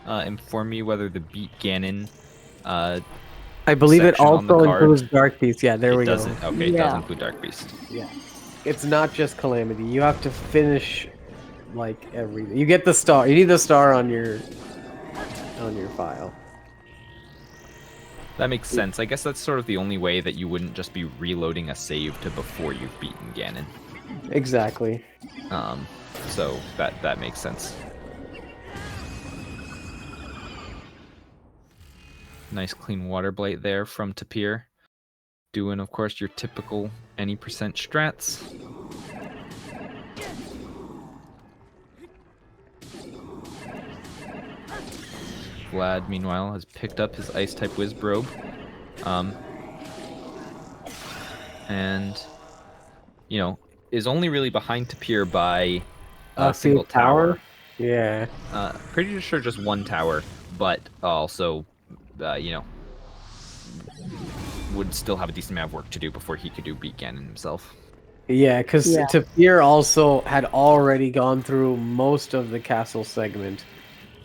inform me whether the Beat Ganon
I believe it
section on the
also
card-
includes Dark Beast. Yeah, there we go.
Okay, it does include Dark Beast.
Yeah. It's not just Calamity. You have to finish like everything. You get the star. You need the star on your file.
That makes sense. I guess that's sort of the only way that you wouldn't just be reloading a save to before you've beaten Ganon.
Exactly.
So that makes sense. Nice clean water blight there from Tapir. Doing, of course, your typical any % strats. Vlad, meanwhile, has picked up his Ice-type Wizbrobe. And, you know, is only really behind Tapir by a single tower.
Yeah.
Pretty sure just one tower, but also, you know, would still have a decent amount of work to do before he could do beat Ganon himself.
Yeah, because Tapir also had already gone through most of the castle segment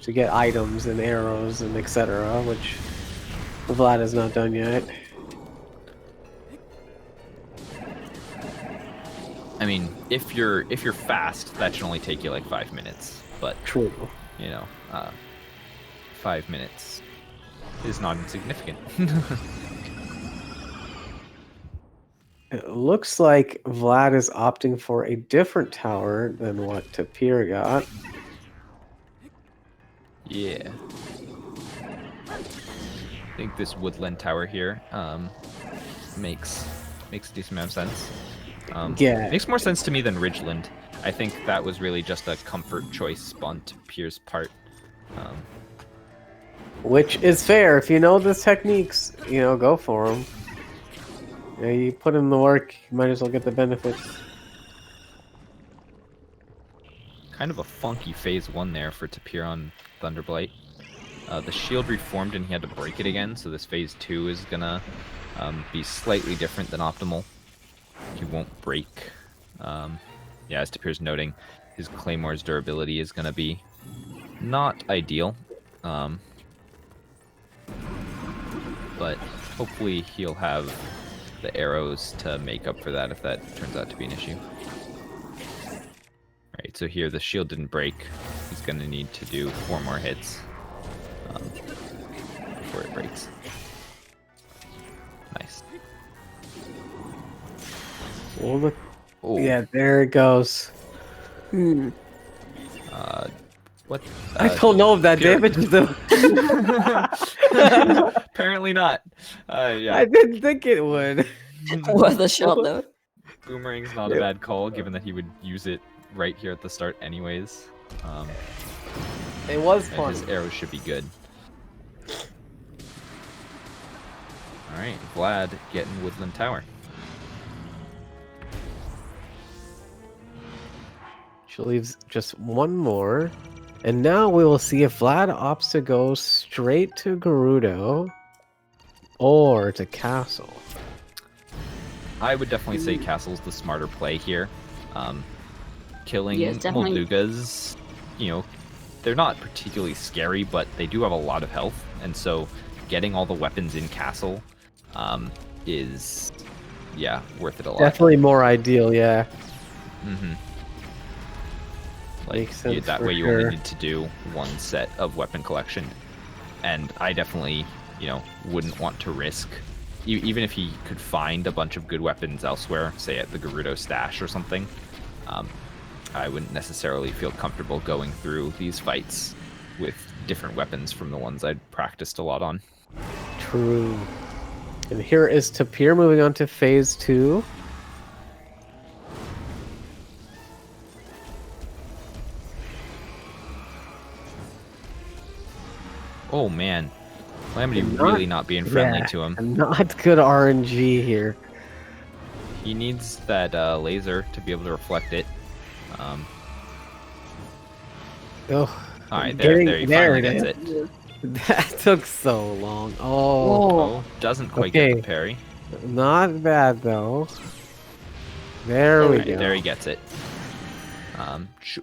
to get items and arrows and etc., which Vlad has not done yet.
I mean, if you're fast, that should only take you like 5 minutes. But
true,
you know, 5 minutes is not insignificant.
It looks like Vlad is opting for a different tower than what Tapir got.
Yeah. I think this woodland tower here makes a decent amount of sense.
Yeah.
Makes more sense to me than Ridgeland. I think that was really just a comfort choice on Tapir's part.
Which is fair. If you know the techniques, go for them. You put in the work, you might as well get the benefits.
Kind of a funky phase 1 there for Tapir on Thunderblight. The shield reformed and he had to break it again, so this phase 2 is gonna be slightly different than optimal. He won't break. Yeah, as Tapir's noting, his Claymore's durability is gonna be not ideal. But hopefully he'll have the arrows to make up for that if that turns out to be an issue. Alright, so here the shield didn't break. He's going to need to do 4 more hits before it breaks. Nice.
Well, look.
Oh.
Yeah, there it goes.
What?
I don't know if that damages them.
Apparently not. Yeah.
I didn't think it would.
Worth a shot though.
Boomerang's not a bad call, given that he would use it right here at the start anyways.
It was
and
fun.
his arrows should be good. Alright, Vlad getting Woodland Tower.
She leaves just one more. And now we will see if Vlad opts to go straight to Gerudo or to Castle.
I would definitely say Castle's the smarter play here. Killing
definitely.
Moldugas, they're not particularly scary, but they do have a lot of health, and so getting all the weapons in Castle is, worth it a lot.
Definitely more ideal, yeah.
Mm-hmm.
Makes sense
that
for
way you
sure.
only need to do one set of weapon collection, and I definitely, wouldn't want to risk, even if he could find a bunch of good weapons elsewhere, say at the Gerudo stash or something. I wouldn't necessarily feel comfortable going through these fights with different weapons from the ones I'd practiced a lot on.
True. And here is Tapir moving on to phase 2.
Oh man, Calamity really not being friendly to him.
Not good RNG here.
He needs that laser to be able to reflect it. Alright, there he finally gets it.
That took so long. Oh,
Doesn't quite get the parry.
Not bad though. There we go.
There he gets it.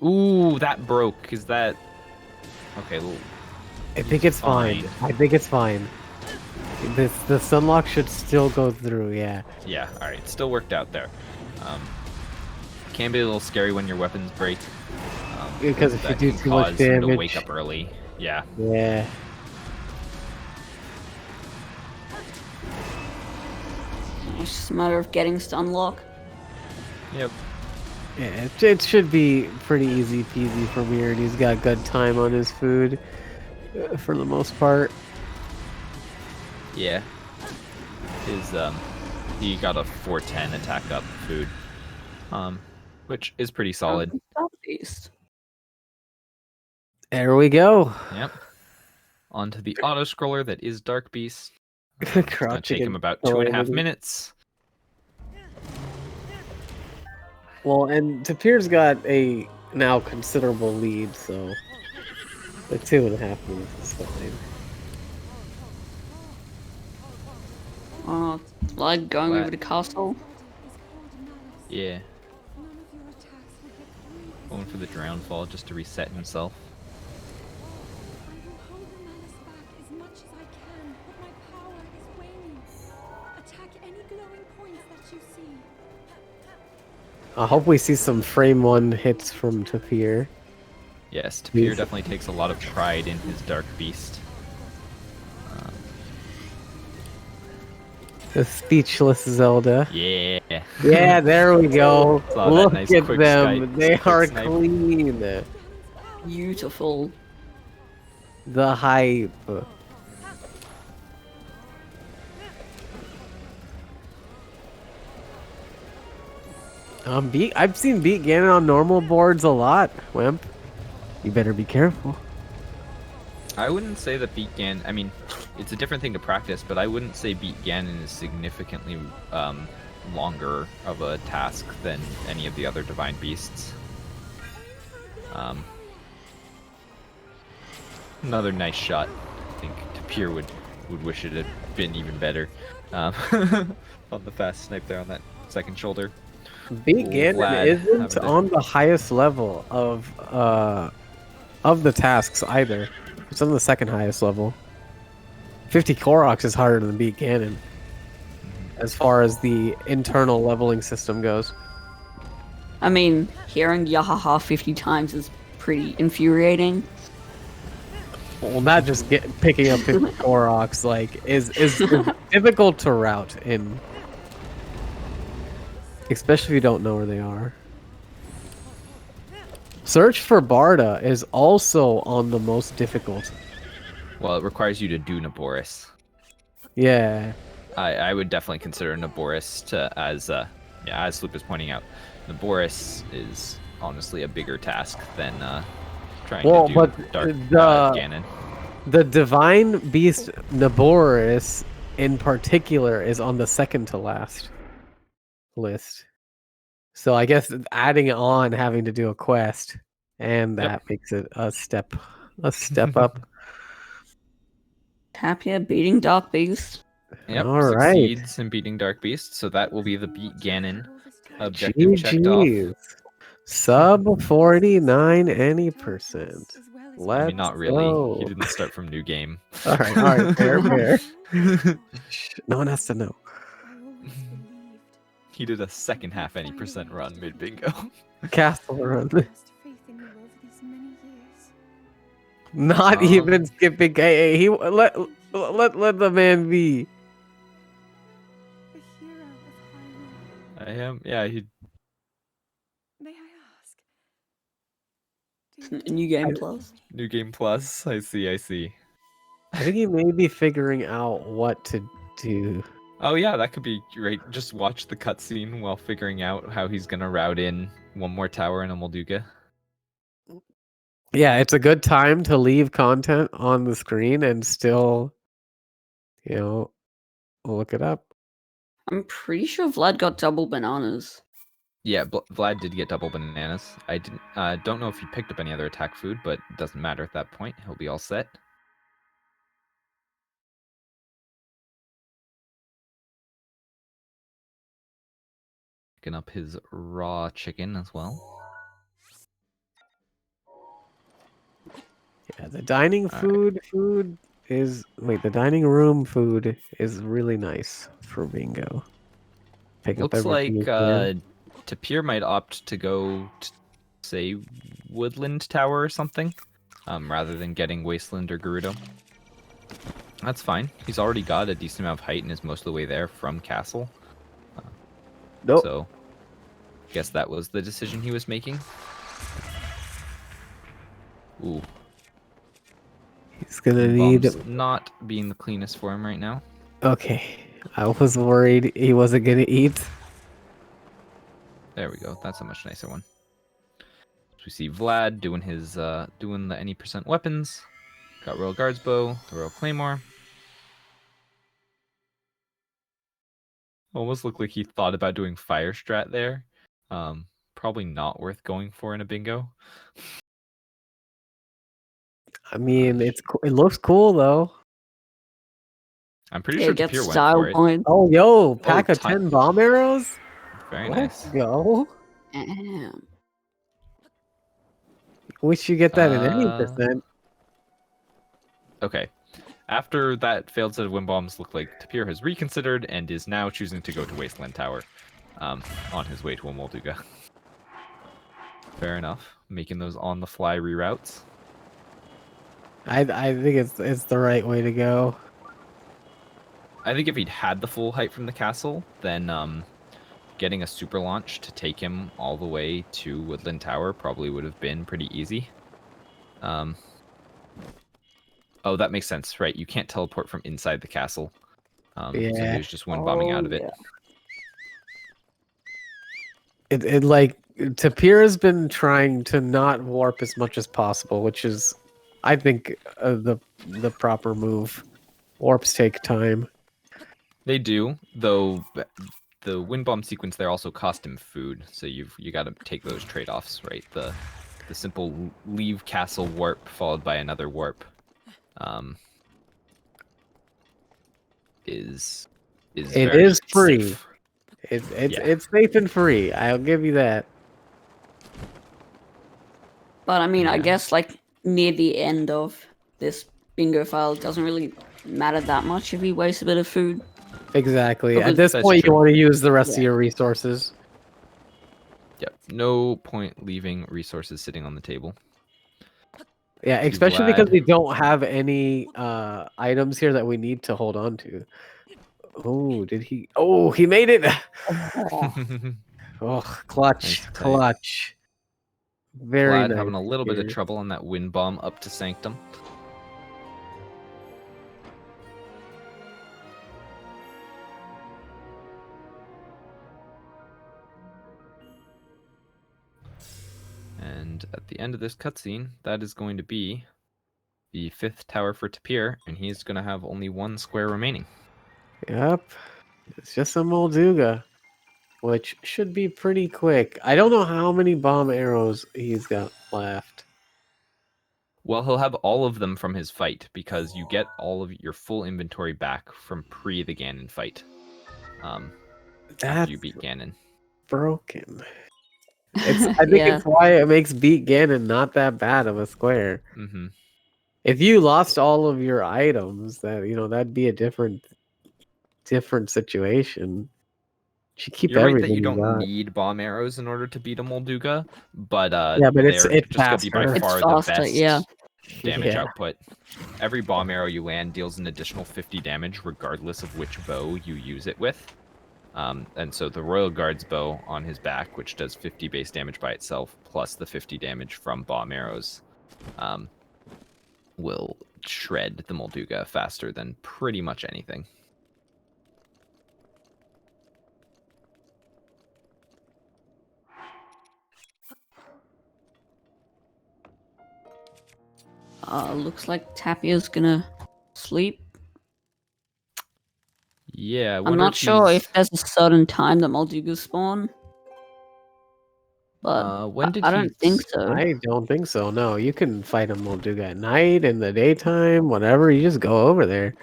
Ooh, that broke. Is that... Okay,
I think it's fine. I think it's fine. The sunlock should still go through, yeah.
Yeah, alright. Still worked out there. Can be a little scary when your weapons break.
Because if you do
can
too much
cause him
damage...
to wake up early. Yeah.
Yeah.
It's just a matter of getting stun lock.
Yep.
Yeah, it should be pretty easy peasy for Weird. He's got good time on his food for the most part.
Yeah. He got a 410 attack up food. Which is pretty solid.
Beast.
There we go.
Yep. Onto the auto scroller that is Dark Beast. It's gonna take him about 2.5 minutes.
Well, and Tapir's got a now considerable lead, so the 2.5 minutes is fine.
Like going over to Castle.
Yeah. Going for the drown fall just to reset himself.
I hope we see some frame 1 hits from Tapir.
Yes, Tapir definitely takes a lot of pride in his Dark Beast.
The speechless Zelda.
Yeah.
Yeah, there we go.
Saw that
Look
nice
at
quick
them. They
quick
are
snipe.
clean.
Beautiful.
The hype. I've seen Beat Ganon on normal boards a lot, Wimp. You better be careful.
I wouldn't say that Beat Ganon. I mean, it's a different thing to practice, but I wouldn't say Beat Ganon is significantly longer of a task than any of the other divine beasts. Another nice shot. I think Tapir would wish it had been even better. On the fast snipe there on that second shoulder.
Beat
Ooh,
Ganon
Vlad
isn't
having to-
on the highest level of the tasks either. It's on the second highest level. 50 Koroks is harder than Beat Ganon as far as the internal leveling system goes.
I mean, hearing Yahaha 50 times is pretty infuriating.
Well, not just picking up 50 Koroks like is difficult to route in, especially if you don't know where they are. Search for Barda is also on the most difficult.
Well, it requires you to do Naboris.
Yeah.
I would definitely consider Naboris as Sloop is pointing out, Naboris is honestly a bigger task than trying to do Dark Ganon.
The Divine Beast Naboris in particular is on the second to last list. So I guess adding on having to do a quest and that makes it a step up.
Tapir beating Dark Beast.
Yep,
All right.
succeeds in beating Dark Beast, so that will be the Beat Ganon objective checked off.
GG's. Sub 49 any percent. Let's
I mean, not really.
go.
He didn't start from new game.
All right, fair. No one has to know.
He did a second half any percent run mid bingo.
Castle run. Not even skipping KA. He let the man be.
I am. Yeah, he.
May I ask?
New Game Plus.
New game plus. I see.
I think he may be figuring out what to do.
Oh yeah, that could be great. Just watch the cutscene while figuring out how he's gonna route in one more tower in a Molduga.
Yeah, it's a good time to leave content on the screen and still, look it up.
I'm pretty sure Vlad got double bananas.
Yeah, Vlad did get double bananas. I didn't. Don't know if he picked up any other attack food, but it doesn't matter at that point. He'll be all set. Picking up his raw chicken as well.
Yeah, the dining food is the dining room food is really nice for bingo. Pick
Looks
up
like
everything you can.
Tapir might opt to go to, say, Woodland Tower or something, rather than getting Wasteland or Gerudo. That's fine. He's already got a decent amount of height and is most of the way there from Castle.
Nope.
So, guess that was the decision he was making. Ooh.
He's gonna need.
Bomb's not being the cleanest for him right now.
Okay, I was worried he wasn't gonna eat.
There we go. That's a much nicer one. So we see Vlad doing his doing the any percent weapons. Got Royal Guards bow, the Royal Claymore. Almost looked like he thought about doing fire strat there. Probably not worth going for in a bingo.
I mean, it looks cool though.
I'm pretty
Yeah,
sure
get
Tapir went
style
for it.
points.
Oh, yo, pack of
10
10 bomb arrows.
Very
Let's
nice.
go.
Damn.
Wish you get that in any percent.
Okay. After that failed set of wind bombs, looked like Tapir has reconsidered and is now choosing to go to Wasteland Tower, on his way to a Molduga. Fair enough. Making those on-the-fly reroutes.
I think it's the right way to go.
I think if he'd had the full height from the castle, then getting a super launch to take him all the way to Woodland Tower probably would have been pretty easy. Oh, that makes sense, right? You can't teleport from inside the castle. So he
Yeah.
was just wind bombing out of it.
yeah.
It like Tapir has been trying to not warp as much as possible, which is, I think, the proper move. Warps take time.
They do, though. The wind bomb sequence there also cost him food, so you got to take those trade-offs, right? The simple leave castle warp followed by another warp, is
It
very
is free.
safe.
It's safe and free. I'll give you that.
But I mean, I
Yeah.
guess like near the end of this bingo file, it doesn't really matter that much if he wastes a bit of food.
Exactly. At
Because
this
that's
point,
true.
you want to use the rest of
Yeah.
your resources.
Yep. No point leaving resources sitting on the table.
Yeah,
you,
especially because
Vlad.
we don't have any items here that we need to hold on to. Oh, did he? Oh, he made it! Oh, clutch,
Nice tight.
clutch. Very
Vlad
nice.
having a little bit of
here.
trouble on that wind bomb up to Sanctum. And at the end of this cutscene, that is going to be the 5th tower for Tapir, and he's going to have only 1 square remaining.
Yep. It's just a Molduga, which should be pretty quick. I don't know how many bomb arrows he's got left.
Well, he'll have all of them from his fight, because you get all of your full inventory back from pre the Ganon fight. After
That's
you beat Ganon.
broken. I think
Yeah.
it's why it makes beat Ganon not that bad of a square.
Mm-hmm.
If you lost all of your items, that'd be a different situation. You should keep
You're right that
everything
you don't
got.
need bomb arrows in order to beat a Molduga, but
Yeah, but it's
they're just going to be by
faster.
It's
far
faster,
the best
yeah.
damage
Yeah.
output. Every bomb arrow you land deals an additional 50 damage, regardless of which bow you use it with. And so the Royal Guard's bow on his back, which does 50 base damage by itself, plus the 50 damage from bomb arrows, will shred the Molduga faster than pretty much anything.
Looks like Tapir's gonna sleep.
Yeah, I
I'm
wonder
not sure
he's-
if there's a certain time that Moldugas spawn. But
when did
I
he
don't think so.
I don't think so. No, you can fight a Molduga at night, in the daytime, whatever. You just go over there.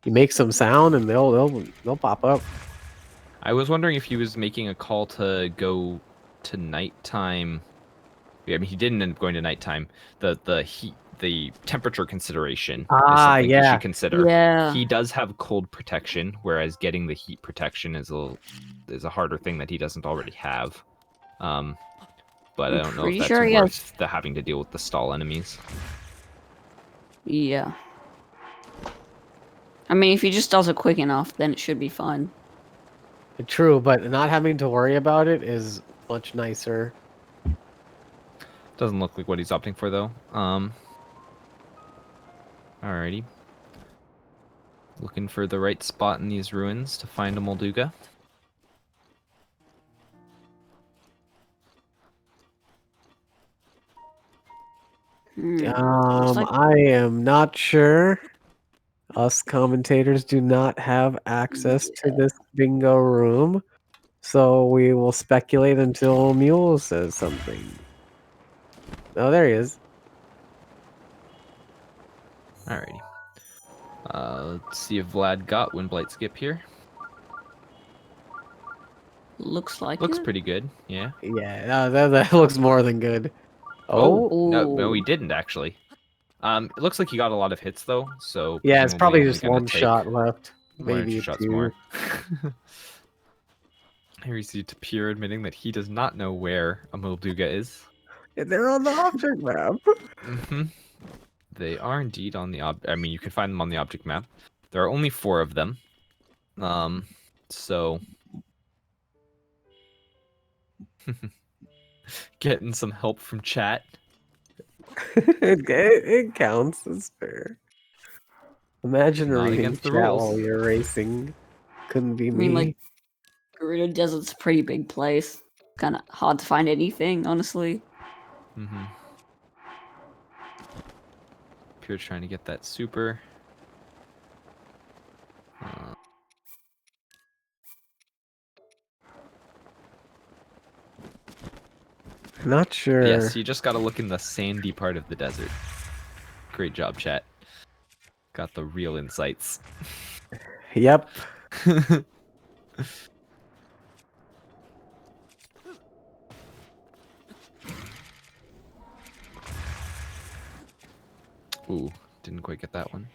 You make some sound, and they'll pop up.
I was wondering if he was making a call to go to nighttime. Yeah, I mean, he didn't end up going to nighttime. The heat, the temperature consideration is something you
yeah.
should consider.
Yeah.
He does have cold protection, whereas getting the heat protection is a harder thing that he doesn't already have. But I
I'm
don't know if
pretty
that's
sure he
worth the having to deal with the stall enemies.
Yeah. I mean, if he just does it quick enough, then it should be fine.
True, but not having to worry about it is much nicer.
Doesn't look like what he's opting for though. Alrighty. Looking for the right spot in these ruins to find a Molduga.
Looks like
I am not sure. Us commentators do not have access to this bingo room, so we will speculate until Mule says something. Oh, there he is.
Alrighty. Let's see if Vlad got Windblight Skip here.
looks like
Looks
it.
pretty good, yeah.
Yeah, that looks more than good. Oh,
No,
Ooh.
he didn't actually. It looks like he got a lot of hits though, so
yeah, it's
presumably
probably
only
just
gonna
one
take
shot left.
one or
Maybe
two shots
two.
more. Here we see Tapir admitting that he does not know where a Molduga is.
They're on the object map.
Mm-hmm. They are indeed on the I mean, you can find them on the object map. There are only 4 of them. So getting some help from chat.
it counts. It's fair. Imagine
Not
reading
against the
chat
rules.
while you're racing. Couldn't be
I
me.
mean, like, Gerudo Desert's a pretty big place. Kind of hard to find anything, honestly.
Mm-hmm. Pure trying to get that super.
Not sure.
Yes, you just gotta look in the sandy part of the desert. Great job, chat. Got the real insights.
Yep.
Ooh, didn't quite get that one.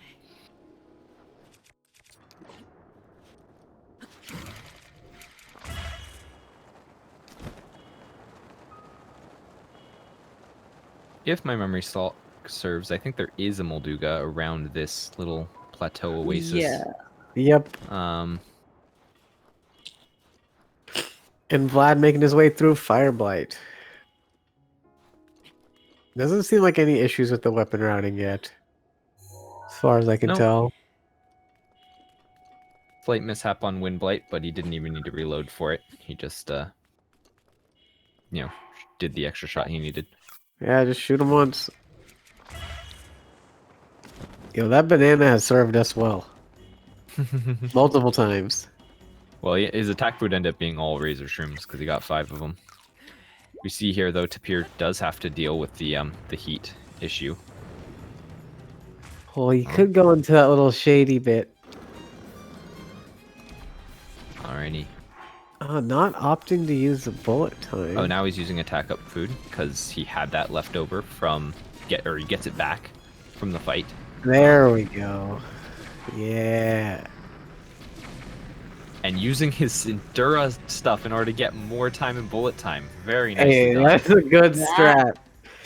If my memory serves, I think there is a Molduga around this little plateau oasis.
Yeah.
Yep.
Um,
And Vlad making his way through Fireblight. Doesn't seem like any issues with the weapon routing yet. As far as I can
Nope.
tell.
slight mishap on Windblight, but he didn't even need to reload for it. He just, did the extra shot he needed.
Yeah, just shoot him once. Yo, that banana has served us well. Multiple times.
Well, his attack would end up being all Razor Shrooms because he got 5 of them. We see here, though, Tapir does have to deal with the heat issue.
Well, he could go into that little shady bit.
Alrighty.
Not opting to use the bullet time.
Oh, now he's using attack up food because he had that left over from he gets it back from the fight.
There we go. Yeah.
And using his Endura stuff in order to get more time in bullet time. Very nicely
Hey,
done.
that's a good strat.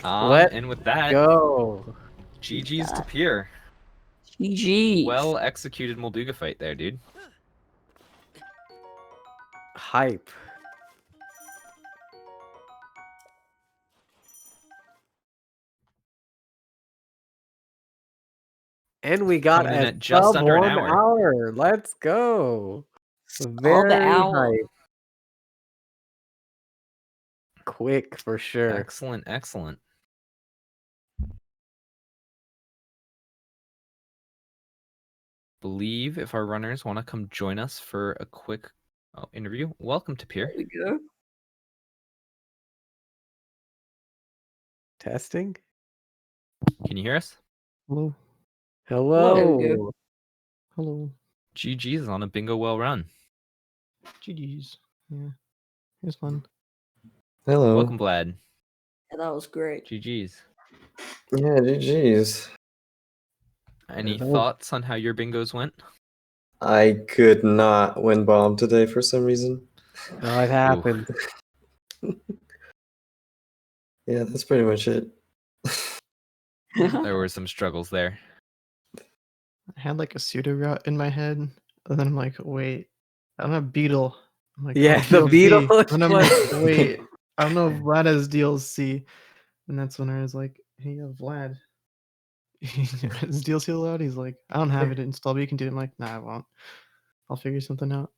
And with that,
Go.
GG's Tapir.
GG.
Well executed Molduga fight there, dude.
Hype. And we got
Coming in
a
at just
sub
under an
1
hour.
hour. Let's go.
All the
Very
hour.
hype. Quick for sure.
Excellent, excellent. Believe if our runners want to come join us for a quick interview, welcome to Tapir.
There we go.
Testing.
Can you hear us?
Hello.
Hello.
There we go.
Hello.
GG's on a bingo well run.
GG's. Yeah. It was fun.
Hello.
Welcome, Vlad.
Yeah, that was great.
GG's.
Yeah, GG's.
Any
Hello.
thoughts on how your bingos went?
I could not win bomb today for some reason.
Oh, it happened.
Yeah, that's pretty much it.
There were some struggles there.
I had like a pseudo route in my head, and then I'm like, wait, I don't have beetle. I'm like,
Yeah,
oh,
the beetle
DLC. And I'm like,
was-
wait, I don't know if Vlad has DLC. And that's when I was like, hey, Vlad, is DLC allowed? He's like, I don't have it installed, but you can do it. I'm like, nah, I won't. I'll figure something out.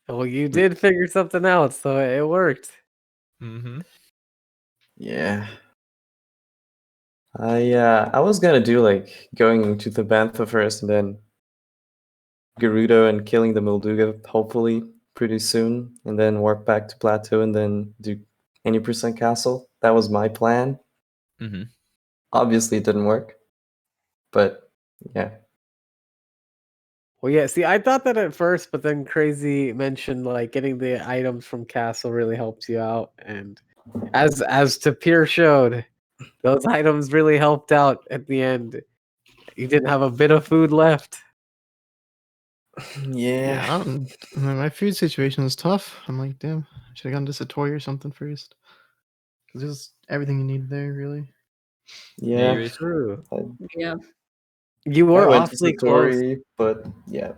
Well, you did figure something out, so it worked.
Mm-hmm.
Yeah. I was gonna do like going to the Bantha first and then Gerudo and killing the Molduga hopefully pretty soon, and then warp back to Plateau and then do any percent castle. That was my plan.
Mm-hmm.
Obviously it didn't work. But yeah.
Well, yeah. See, I thought that at first, but then Crazy mentioned like getting the items from Castle really helps you out, and as Tapir showed, those items really helped out at the end. You didn't have a bit of food left.
Yeah,
Yeah.
I mean, my food situation was tough. I'm like, damn, I should have gone to Satori or something first. Because there's everything you need there, really.
Yeah,
Yeah.
you're
True.
Yeah.
You
I
were
went to
awfully close.
Satori, but yeah.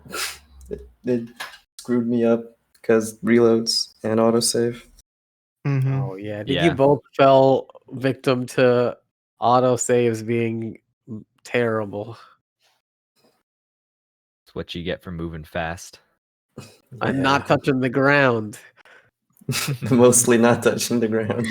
it screwed me up because reloads and autosave.
Oh yeah, I think you
Yeah.
both fell victim to auto saves being terrible.
It's what you get for moving fast.
I'm not touching the ground.
Mostly not touching the ground.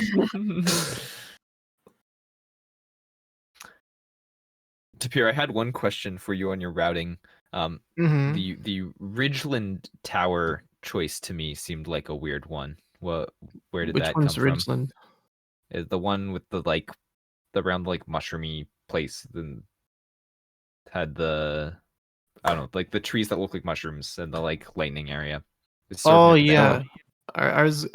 Tapir, I had one question for you on your routing.
Mm-hmm.
The Ridgeland Tower choice to me seemed like a weird one. Where did
Which
that
one's
come from?
Ridgeland?
Is the one with the round mushroomy place, then had the, I don't know, like the trees that look like mushrooms and the lightning area. It's sort of
Oh
near the
yeah,
bottom.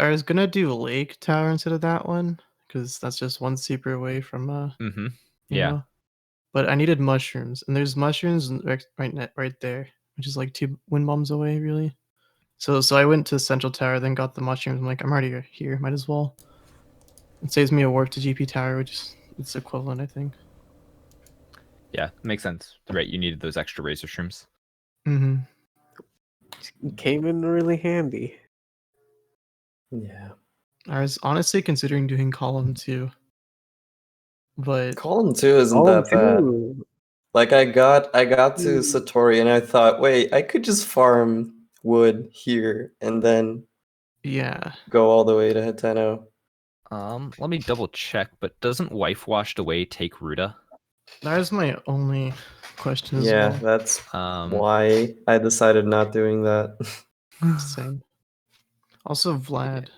I was gonna do Lake Tower instead of that one because that's just one super away from
Mm-hmm.
you
Yeah.
know. But I needed mushrooms, and there's mushrooms right there, which is like 2 wind bombs away, really. So I went to Central Tower, then got the mushrooms. I'm like, I'm already here, might as well. It saves me a warp to GP Tower, which is it's equivalent, I think.
Yeah, makes sense. Right, you needed those extra razor shrooms.
Mm-hmm.
Came in really handy.
Yeah.
I was honestly considering doing column 2, but
Column 2 isn't
Oh,
that bad.
too.
Like I got to Satori and I thought, wait, I could just farm wood here and then
yeah,
go all the way to Hateno.
Let me double check, but doesn't Wife Washed Away take Ruta?
that is my only question as
Yeah,
well.
that's
Um,
why I decided not doing that.
Same. Also, Vlad,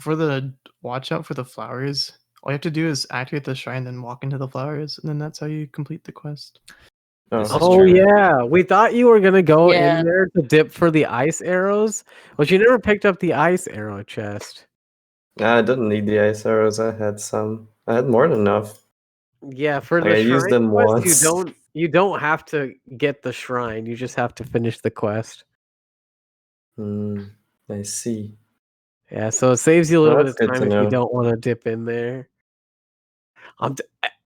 for the watch out for the flowers, all you have to do is activate the shrine, then walk into the flowers, and then that's how you complete the quest.
This is
Oh
true.
yeah, we thought you were gonna go
Yeah.
in there to dip for the ice arrows, but you never picked up the ice arrow chest.
Nah, I didn't need the ice arrows. I had some. I had more than enough.
Yeah, for
Like,
the
I used
shrine
them
quest,
once.
you don't have to get the shrine. You just have to finish the quest.
I see.
Yeah, so it saves you a little
Well,
bit
that's
of
good
time
to
if you
know.
don't want to dip in there.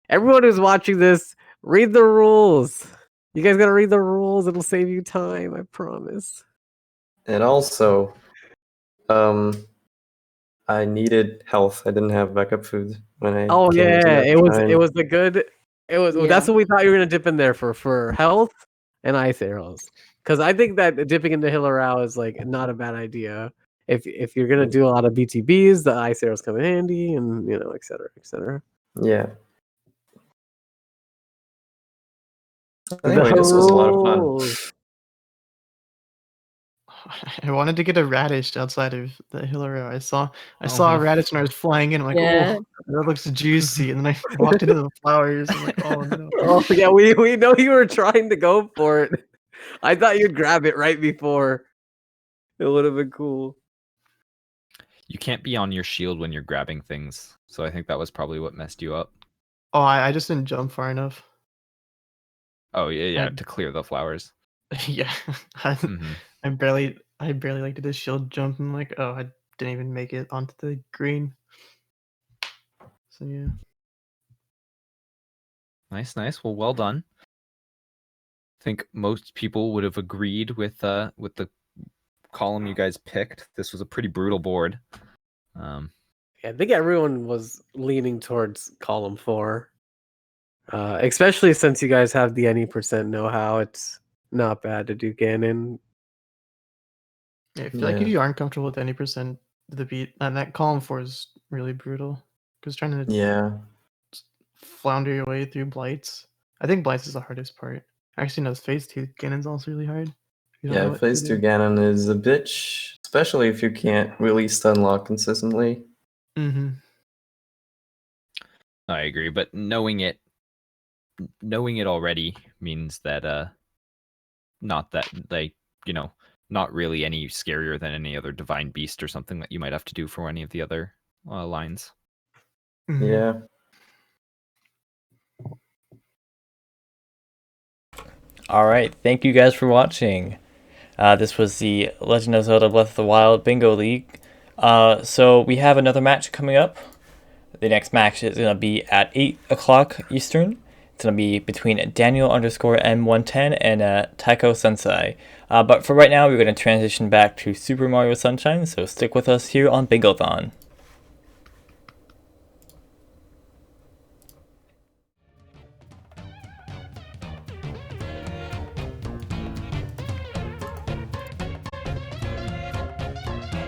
Everyone who's watching this, read the rules. You guys gotta read the rules. It'll save you time. I promise.
And also, I needed health. I didn't have backup food when I
Oh
came into
yeah,
that
it
shrine.
was a good. It was
Yeah.
that's what we thought you were gonna dip in there for health and ice arrows. Because I think that dipping into Hillerau is like not a bad idea. If you're gonna do a lot of BTBs, the ice arrows come in handy, and et cetera, et cetera.
Yeah.
The
Anyway, this was a lot of fun.
rules.
I wanted to get a radish outside of the Hilary. I saw
Oh,
a
no.
radish and I was flying in. I'm like,
Yeah.
oh, that looks juicy. And then I walked into the flowers. I'm like, oh no.
Oh yeah, we know you were trying to go for it. I thought you'd grab it right before. It would have been cool.
You can't be on your shield when you're grabbing things, so I think that was probably what messed you up.
Oh, I just didn't jump far enough.
Oh yeah,
I-
to clear the flowers.
Yeah, I,
Mhm.
I barely like did a shield jump. And I'm like, oh, I didn't even make it onto the green. So yeah.
Nice. Well, well done. I think most people would have agreed with the column you guys picked. This was a pretty brutal board.
Yeah, I think everyone was leaning towards column 4. Especially since you guys have the any percent know-how, it's not bad to do Ganon.
Yeah, I feel like if
Yeah.
you aren't comfortable with any percent of the beat, and that column 4 is really brutal. Because trying to
Yeah.
flounder your way through blights. I think blights is the hardest part. Actually, no, phase 2 Ganon's also really hard. If you don't know
Yeah,
what
phase
to
2
do.
Ganon is a bitch, especially if you can't really stun lock consistently.
Mm-hmm.
I agree, but knowing it already means that not that not really any scarier than any other divine beast or something that you might have to do for any of the other lines.
Mm-hmm.
Yeah.
All right, thank you guys for watching. This was the Legend of Zelda Breath of the Wild Bingo League. So we have another match coming up. The next match is going to be at 8 o'clock Eastern It's going to be between Daniel_M110 and Taiko Sensei. But for right now, we're going to transition back to Super Mario Sunshine, so stick with us here on Bingothon.